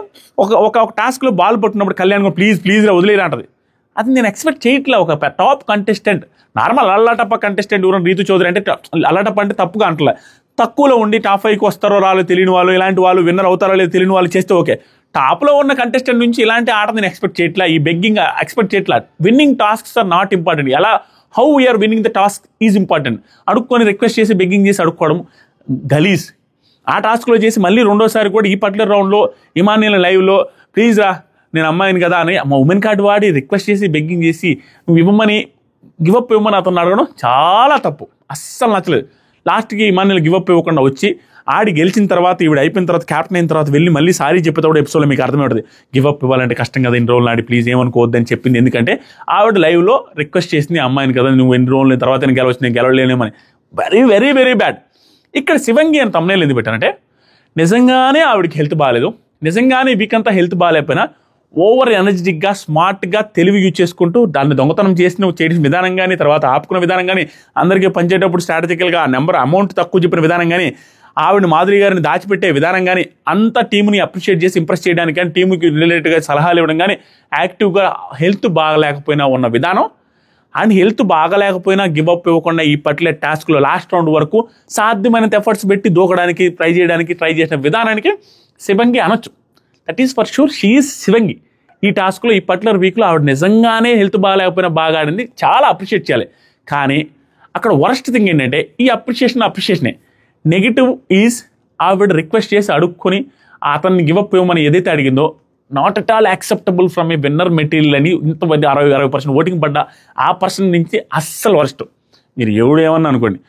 ఒక టాస్క్లో బాల్ పట్టినప్పుడు కళ్యాణ్ ప్లీజ్ వదిలేరా అంటది. అది నేను ఎక్స్పెక్ట్ చేయట్లే. ఒక టాప్ కంటెస్టెంట్ నార్మల్ అల్లాటప్ప కంటెస్టెంట్ ఎవరైనా రీతు చౌదరి అంటే అల్లాటప్ప అంటే తప్పుగా అంటలే, తక్కువలో ఉండి టాప్ 5కి వస్తారో రాలో తెలియని వాళ్ళు, ఇలాంటి వాళ్ళు విన్నర్ అవుతారో లేదో తెలియని వాళ్ళు చేస్తే ఓకే. టాప్లో ఉన్న కంటెస్టెంట్ నుంచి ఇలాంటి ఆట నేను ఎక్స్పెక్ట్ చేయట్లా, ఈ బెగ్గింగ్ ఎక్స్పెక్ట్ చేయట్లా. Winning tasks are not important, ఎలా how we are winning the task is important. అడుక్కొని రిక్వెస్ట్ చేసి బెగ్గింగ్ చేసి అడుక్కోవడం గలీజ్. ఆ టాస్క్లో చేసి మళ్ళీ రెండోసారి కూడా ఈ పర్టికులర్ రౌండ్లో ఇమాన్యుయల్ లైవ్లో ప్లీజ్ రా నేను అమ్మాయిని కదా అని మా ఉమెన్ కార్డు వాడి రిక్వెస్ట్ చేసి బెగ్గింగ్ చేసి నువ్వు గివప్ ఇవ్వమని అతను అడగడం చాలా తప్పు, అస్సలు నచ్చలేదు. లాస్ట్కి ఇమాన్యుయల్ గివప్ ఇవ్వకుండా వచ్చి ఆడి గెలిచిన తర్వాత ఈవిడ అయిపోయిన తర్వాత క్యాప్టెన్ అయిన తర్వాత వెళ్ళి మళ్ళీ సారీ చెప్పేది కూడా ఎపిసోడ్లో మీకు అర్థమవుతుంది. గివప్ ఇవ్వాలంటే కష్టం కదా, ఇన్ని రోజులు ఆడి ప్లీజ్ ఏమనుకోవద్దని చెప్పింది. ఎందుకంటే ఆవిడ లైవ్లో రిక్వెస్ట్ చేసింది అమ్మాయిని కదా, నువ్వు ఎన్ని రోజులు తర్వాత నేను గెలవచ్చు, నేను గెలవలేనేమని. Very very very bad. ఇక్కడ శివంగి అని తమ్ముళ్ళు ఎందుకు పెట్టానంటే నిజంగానే ఆవిడకి హెల్త్ బాగాలేదు, నిజంగానే వీక్ అంతా హెల్త్ బాగాలేకపోయినా ఓవర్ ఎనర్జెటిక్గా స్మార్ట్గా తెలివి యూజ్ చేసుకుంటూ దాన్ని దొంగతనం చేసిన విధానం కానీ తర్వాత ఆపుకున్న విధానం కానీ అందరికీ పనిచేటప్పుడు స్ట్రాటజికల్గా అమౌంట్ తక్కువ చెప్పిన విధానం కానీ ఆవిడ మాధురి గారిని దాచిపెట్టే విధానం కానీ అంత టీంని అప్రిషియేట్ చేసి ఇంప్రెస్ చేయడానికి కానీ టీంకి రిలేటెడ్గా సలహాలు ఇవ్వడం కానీ యాక్టివ్గా హెల్త్ బాగలేకపోయినా ఉన్న విధానం అండ్ హెల్త్ బాగలేకపోయినా గివప్ ఇవ్వకుండా ఈ పర్టికులర్ టాస్క్లో లాస్ట్ రౌండ్ వరకు సాధ్యమైనంత ఎఫర్ట్స్ పెట్టి దూకడానికి ట్రై చేసిన విధానానికి శివంగి అనొచ్చు. That is for sure she is శివంగి. ఈ టాస్క్లో ఈ పర్టికులర్ వీక్లో ఆవిడ నిజంగానే హెల్త్ బాగాలేకపోయినా బాగా ఆడింది, చాలా అప్రిషియేట్ చేయాలి. కానీ అక్కడ వరస్ట్ థింగ్ ఏంటంటే ఈ అప్రిషియేషనే నెగిటివ్ ఈజ్ ఆవిడ రిక్వెస్ట్ చేసి అడుక్కొని అతన్ని గివప్ ఇవ్వమని ఏదైతే అడిగిందో not at all acceptable from a winner material అని ఇంతమంది 60% ఓటింగ్ పడ్డా ఆ పర్సన్ నుంచి అస్సలు వరస్ట్. మీరు ఏమన్నా అనుకోండి,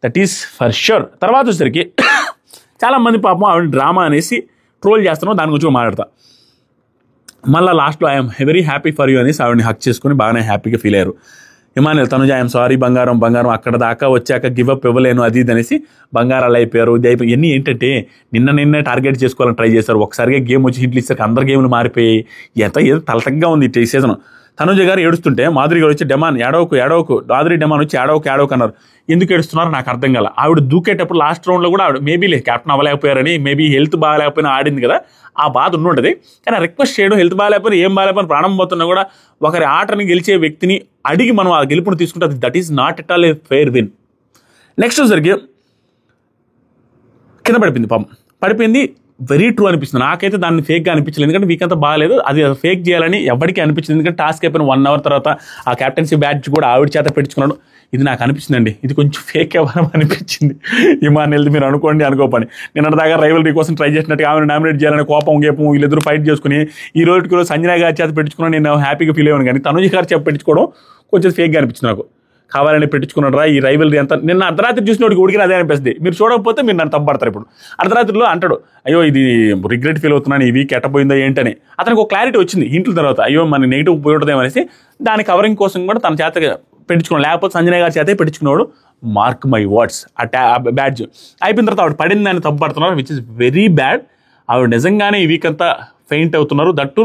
దట్ ఈస్ ఫర్ ష్యూర్. తర్వాత వచ్చేసరికి చాలామంది పాపం ఆవిడ డ్రామా అనేసి ట్రోల్ చేస్తున్నాం, దాని గురించి మాట్లాడతా. మళ్ళీ లాస్ట్లో I'm very happy for you అనేసి ఆవిడని హక్ చేసుకుని బాగానే హ్యాపీగా ఫీల్ అయ్యారు. ఇమాన్యుయల్ తనుజ ఐఎమ్ సారీ బంగారం అక్కడ దాకా వచ్చాక గివప్ ఇవ్వలేను అది ఇది అనేసి బంగారాలు అయిపోయారు. ఇది అయిపోయి ఇవన్నీ ఏంటంటే నిన్నే టార్గెట్ చేసుకోవాలని ట్రై చేశారు. ఒకసారిగా గేమ్ వచ్చి హిట్లు ఇస్తారు, అందరు గేమ్లు మారిపోయి ఏదో తలతగ్గా ఉంది ఈ సీజన్. తనుజ గారు ఏడుస్తుంటే మాధురి గారు వచ్చి డెమాన్ ఏడవకు మాధురి డెమాన్ వచ్చి ఏడవకు అన్నారు. ఎందుకు ఏడుస్తున్నారో నాకు అర్థం కాల. ఆవిడ దూకేటప్పుడు లాస్ట్ రౌండ్లో కూడా ఆవిడ మేబీ క్యాప్టెన్ అవ్వలేకపోయారని మేబీ హెల్త్ బాగాలేకపోయినా ఆడింది కదా, ఆ బాధ ఉండుంటుంది. కానీ రిక్వెస్ట్ చేయడం హెల్త్ బాగాలేకపోయినా ఏం బాగాలేకపోయినా ప్రాణం పోతున్నా కూడా ఒకరి ఆటని గెలిచే వ్యక్తిని అడిగి మనం ఆ గెలుపుని తీసుకుంటే that is not at all A fair win. Next వచ్చరికి కింద పడిపోయింది వెరీ ట్రూ అనిపిస్తుంది. నాకైతే దాన్ని ఫేక్గా అనిపించలేదు, ఎందుకంటే వీక్ అంతా బాగాలేదు, అది ఫేక్ చేయాలని ఎవరికి అనిపించింది. ఎందుకంటే టాస్క్ అయిపోయిన 1 hour తర్వాత ఆ క్యాప్టెన్సీ బ్యాడ్జ్ కూడా ఆవిడ చేత పెట్టించుకున్నాడు. ఇది నాకు అనిపించిందండి, ఇది కొంచెం ఫేక్ ఎవరం అనిపించింది. ఇమాన్యుయల్ మీరు అనుకోపని నేను దాకా రైవలరీ కోసం ట్రై చేసినట్టుగా ఆమెను నామినేట్ చేయాలని కోపం వీళ్ళిద్దరూ ఫైట్ చేసుకుని ఈ రోజుకి సంజన గారి చేత పెట్టించుకున్నాను నేను హ్యాపీగా ఫీల్ అయ్యాను. కానీ తనుజ గారి చేత పెట్టించుకోవడం కొంచెం ఫేక్గా అనిపించింది నాకు. కావాలని పెట్టించుకున్నాడు రా ఈ రైవల్రీ అంతా. నిన్న అర్ధరాత్రి చూసినోడికి ఉడికిన అదే అనిపిస్తుంది. మీరు చూడకపోతే మీరు నన్ను తప్పడతారు. ఇప్పుడు అర్ధరాత్రిలో అంటాడు, అయ్యో ఇది రిగ్రెట్ ఫీల్ అవుతున్నాను, ఈ వీక్ ఎట్టపోయిందో ఏంటని. అతనికి ఒక క్లారిటీ వచ్చింది ఇంట్లో తర్వాత, అయ్యో మన నెగిటివ్ పోయి ఉంటుందేమనేసి దాని కవరింగ్ కోసం కూడా తన చేత పెట్టించుకున్నాడు. లేకపోతే సంజయ్ గారి చేతే పెట్టించుకున్నాడు. మార్క్ మై వర్డ్స్ ఆ బ్యాడ్జ్ అయిపోయిన తర్వాత ఆవిడ పడింది దాన్ని తప్పుపడుతున్నారు, విచ్ ఇస్ వెరీ బ్యాడ్. ఆవిడ నిజంగానే ఈ వీక్ అంతా ఫెయింట్ అవుతున్నారు. దట్టు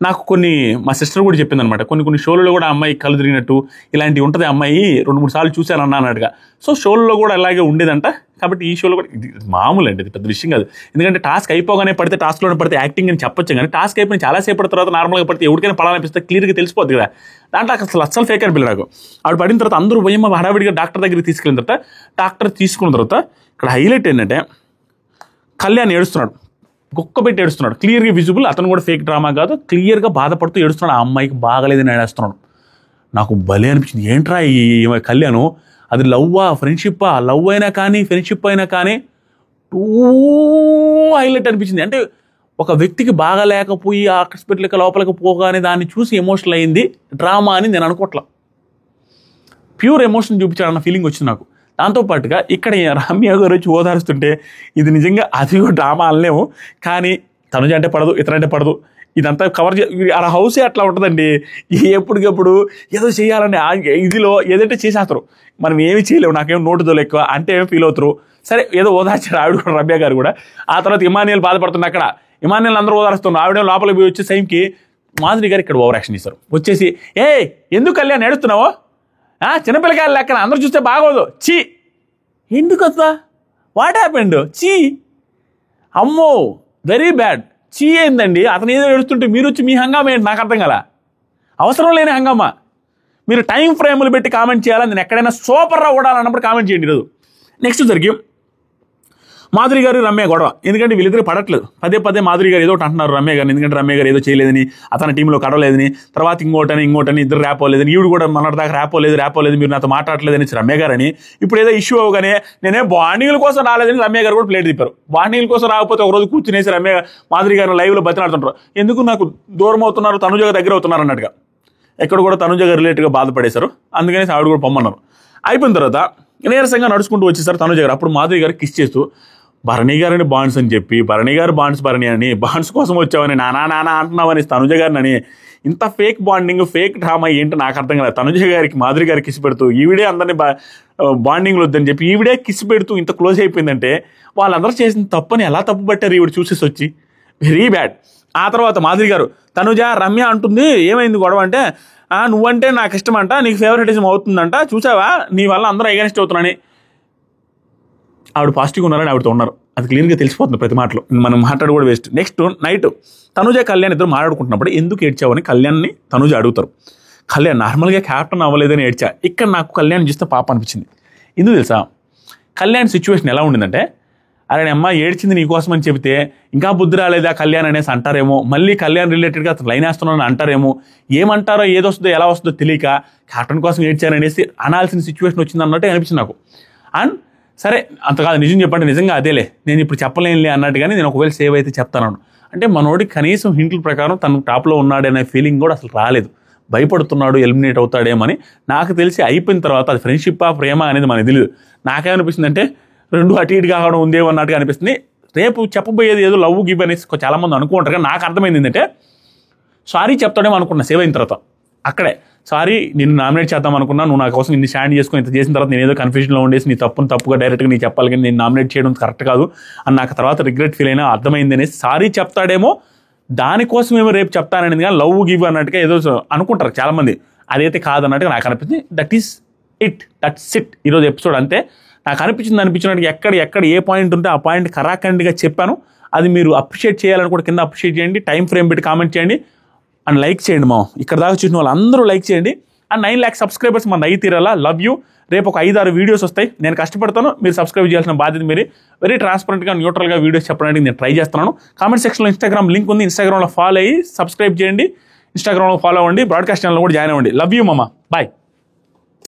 నాకు కొన్ని మా సిస్టర్ కూడా చెప్పింది అనమాట, కొన్ని షోలలో కూడా అమ్మాయి కళ్ళు తిరిగినట్టు ఇలాంటివి ఉంటుంది. అమ్మాయి 2-3 సార్లు చూశాను అన్నట్టుగా. సో షోలలో కూడా అలాగే ఉండేదంట. కాబట్టి ఈ షోలో కూడా ఇది మామూలు అండి, ఇది పెద్ద విషయం కాదు. ఎందుకంటే టాస్క్ అయిపోగానే పడితే, టాస్క్లోనే పడితే యాక్టింగ్ అని చెప్పొచ్చు. కానీ టాస్క్ అయిపోయిన చాలాసేపటి తర్వాత నార్మల్గా పడితే ఎవరికైనా పడాలనిపిస్తే క్లియర్గా తెలిసిపోద్ది కదా. దాంట్లో అసలు ఫేక్ అనిపించలేదు నాకు. ఆవిడ పడిన తర్వాత అందరూ భయమ్మ హడావిడిగా డాక్టర్ దగ్గరికి తీసుకెళ్ళిన తర్వాత, డాక్టర్ తీసుకున్న తర్వాత ఇక్కడ హైలైట్ ఏంటంటే కళ్యాణ్ ఏడుస్తున్నాడు, కుక్కబెట్టి ఏడుస్తున్నాడు. క్లియర్గా విజిబుల్, అతను కూడా ఫేక్ డ్రామా కాదు, క్లియర్గా బాధపడుతూ ఏడుస్తున్నాడు. ఆ అమ్మాయికి బాగలేదని ఏడుస్తున్నాడు. నాకు భలే అనిపించింది, ఏంట్రా ఈ కళ్యాణ్, అది లవ్వా ఫ్రెండ్షిప్పా? లవ్ అయినా కానీ ఫ్రెండ్షిప్ అయినా కానీ టూ హైలైట్ అనిపించింది. అంటే ఒక వ్యక్తికి బాగా లేకపోయి హాస్పిటల్కి లోపలికి పోగానే దాన్ని చూసి ఎమోషనల్ అయింది డ్రామా అని నేను అనుకోవట్లా. ప్యూర్ ఎమోషన్ చూపించాడన్న ఫీలింగ్ వచ్చింది నాకు. దాంతోపాటుగా ఇక్కడ రమ్య గారు వచ్చి ఓదారుస్తుంటే ఇది నిజంగా అది డ్రామా అనలేము. కానీ తనుజ అంటే పడదు, ఇతరంటే పడదు, ఇదంతా కవర్ ఆ హౌసే అట్లా ఉంటుందండి. ఎప్పటికప్పుడు ఏదో చేయాలని ఇదిలో ఏదంటే చేసేస్తారు, మనం ఏమి చేయలేము. నాకేం నోటుదోలు ఎక్కువ అంటే ఏమి ఫీల్ అవుతారు. సరే ఏదో ఓదార్చారు ఆవిడ కూడా, రమ్య గారు కూడా. ఆ తర్వాత ఇమానియల్ బాధపడుతుంది. అక్కడ ఇమానియల్ అందరూ ఓదారుస్తున్నారు. ఆవిడ లోపలికి పోయి వచ్చే సైమ్కి మాధురి గారు ఇక్కడ ఓవర్ యాక్షన్ చేశారు. వచ్చేసి ఎందుకు కళ్యాణ్ ఏడుస్తున్నావో, చిన్నపిల్లకాయలు లెక్కన అందరూ చూస్తే బాగోదు, చీ ఎందుకు వద్దా, వాట్ హ్యాపెండ్, చీ అమ్మో వెరీ బ్యాడ్, చీ ఏందండి. అతను ఏదో ఏడుస్తుంటే మీరు వచ్చి మీ హంగామా ఏంటి నాకు అర్థం కదా. అవసరం లేని హంగామా. మీరు టైం ఫ్రేములు పెట్టి కామెంట్ చేయాలా. నేను ఎక్కడైనా సూపర్గా ఓడాలన్నప్పుడు కామెంట్ చేయండి ఈరోజు. నెక్స్ట్ జరిగి మాధురి గారు రమ్య గొడవ. ఎందుకంటే వీళ్ళిద్దరు పడట్లేదు. పదే మాధురి గారు ఏదో ఒకటి అంటున్నారు రమ్య గారిని, ఎందుకంటే రమ్య గారు ఏదో చేయలేదని, అతని టీంలో కడవలేదని, తర్వాత ఇంకోటని ఇద్దరు ర్యాపోలేదని, ఈవిడ కూడా మొన్నటిదాకా ర్యాపోలేదు మీరు నాతో మాట్లాడలేదని రమ్య గారని. ఇప్పుడు ఏదో ఇష్యూ అవగానే నేనే బాండింగ్ల కోసం రాలేదని రమ్య గారు కూడా ప్లేట్ తిప్పారు. బాండింగ్ల కోసం రాకపోతే ఒకరోజు కూర్చునేసి మాధురి గారు లైవ్లో బతిలాడుతుంటారు, ఎందుకు నాకు దూరం అవుతున్నారు, తనుజ దగ్గర అవుతున్నారు అన్నట్టుగా. ఎక్కడ కూడా తనుజ గారు రిలేటివ్గా బాధపడేశారు. అందుకని ఆవిడ కూడా పొమ్మన్నారు. అయిపోయిన తర్వాత నీరసంగా నడుచుకుంటూ వచ్చేసారు తనుజ గారు. అప్పుడు మాధురి గారు కిస్ చేస్తూ భరణి గారిని బాండ్స్ అని చెప్పి, భరణి గారు భరణి అని, బాండ్స్ కోసం వచ్చావని నానా అంటున్నావని తనుజ గారిని అని, ఇంత ఫేక్ బాండింగ్ ఫేక్ డ్రామా ఏంటో నాకు అర్థం కదా. తనుజ గారికి మాధురి గారికి కిస్ పెడుతూ ఈవిడే అందరినీ బాండింగ్లు వద్దని చెప్పి ఈవిడే కిస్ పెడుతూ ఇంత క్లోజ్ అయిపోయిందంటే వాళ్ళందరూ చేసిన తప్పని ఎలా తప్పు పట్టారు ఈవిడ చూసేసి వచ్చి. Very bad. ఆ తర్వాత మాధురి గారు తనుజ రమ్య అంటుంది ఏమైంది గొడవ అంటే, నువ్వంటే నాకు ఇష్టం అంట, నీకు ఫేవరెటిజం అవుతుందంట, చూసావా నీ వల్ల అందరూ అగెన్స్ట్ అవుతున్నారని. ఆవిడ పాజిటివ్గా ఉన్నారని ఆవిడతో ఉన్నారు, అది క్లియర్గా తెలిసిపోతుంది ప్రతి మాటలో. మనం మాట్లాడు కూడా waste. Next night Tanuja Kalyan ఇద్దరు మాట్లాడుకుంటున్నప్పుడు ఎందుకు ఏడ్చావని కళ్యాణ్ని తనుజ అడుగుతారు. కళ్యాణ్ నార్మల్గా క్యాప్టెన్ అవ్వలేదని ఏడ్చా. ఇక్కడ నాకు కళ్యాణ్ చూస్తే పాప అనిపించింది. ఎందుకు తెలుసా, కళ్యాణ్ సిచ్యువేషన్ ఎలా ఉండిందంటే, అరే అమ్మ ఏడ్చింది నీకోసం అని చెబితే ఇంకా బుద్ధి రాలేదా కళ్యాణ్ అనేసి అంటారేమో, మళ్ళీ కళ్యాణ్ రిలేటెడ్గా అతను లైన్ వేస్తున్నానని అంటారేమో, ఏమంటారో ఏదొస్తుందో ఎలా వస్తుందో తెలియక క్యాప్టెన్ కోసం ఏడ్చాననేసి అనాల్సిన సిచ్యువేషన్ వచ్చింది అన్నట్టే అనిపించింది నాకు. అండ్ సరే అంత కాదు, నిజం చెప్పండి, నిజంగా అదేలే, నేను ఇప్పుడు చెప్పలేనులే అన్నట్టుగానే నేను ఒకవేళ సేవ్ అయితే చెప్తాను. అంటే మనోడికి కనీసం హింట్ల ప్రకారం తను టాప్లో ఉన్నాడనే ఫీలింగ్ కూడా అసలు రాలేదు. భయపడుతున్నాడు ఎలిమినేట్ అవుతాడేమని. నాకు తెలిసి అయిపోయిన తర్వాత అది ఫ్రెండ్షిప్పా ప్రేమ అనేది మనకు తెలియదు. నాకేమనిపిస్తుంది అంటే రెండు అటు ఇటు కావడం ఉందేమో అన్నట్టుగా అనిపిస్తుంది. రేపు చెప్పబోయేది ఏదో లవ్ గివ్ అనేసి చాలామంది అనుకుంటారు, కానీ నాకు అర్థమైంది ఏంటంటే సారీ చెప్తాడేమో అనుకున్నా సేవ్ అయిన తర్వాత. అక్కడే సారీ నిన్ను నామినేట్ చేద్దాం అనుకున్నా, నువ్వు నా కోసం ఇన్ని స్టాండ్ చేసుకుని ఇంత చేసిన తర్వాత నేను ఏదో కన్ఫ్యూజన్లో ఉండేసి నీ తప్పుగా డైరెక్ట్గా నీకు చెప్పాలి, కానీ నేను నామినేట్ చేయడం కరెక్ట్ కాదు అని నాకు తర్వాత రిగ్రెట్ ఫీల్ అయినా అర్థమైంది అనేసి సారీ చెప్తాడేమో, దానికోసమేమో రేపు చెప్తాననేది. కానీ లవ్ గివ్ అన్నట్టుగా ఏదో అనుకుంటారు చాలామంది, అదైతే కాదన్నట్టుగా నాకు అనిపించింది. దట్స్ ఇట్ ఈరోజు ఎపిసోడ్. అంతే నాకు అనిపించినట్టుగా ఎక్కడ ఏ పాయింట్ ఉంటే ఆ పాయింట్ కరాఖండిగా చెప్పాను. అది మీరు అప్రిషియేట్ చేయాలని కూడా కింద అప్రిషియేట్ చేయండి, టైం ఫ్రేమ్ పెట్టి కామెంట్ చేయండి అండ్ లైక్ చేయండి. ఇక్కడ దాకా చూసిన వాళ్ళు అందరూ లైక్ చేయండి. అండ్ 9 lakhs సబ్స్క్రైబర్స్ మన అయ్యి తీరాలా. Love you. రేపు ఒక 5-6 వీడియోస్ వస్తాయి, నేను కష్టపడతాను, మీరు సబ్స్క్రైబ్ చేయాల్సిన బాధ్యత మీరు. వెరీ ట్రాన్స్పరెంట్గా న్యూట్రల్గా వీడియోస్ చెప్పడానికి నేను ట్రై చేస్తున్నాను. కామెంట్ సెక్షన్లో ఇన్స్టాగ్రామ్ లింక్ ఉంది, ఇన్స్టాగ్రామ్లో ఫాలో అయ్యి సబ్స్క్రైబ్ చేయండి, ఇన్స్టాగ్రామ్లో ఫాలో అవ్వండి, బ్రాడ్కాస్ట్ ఛానల్లో కూడా జాయిన్ అవ్వండి. లవ్ యూ మామ, బాయ్.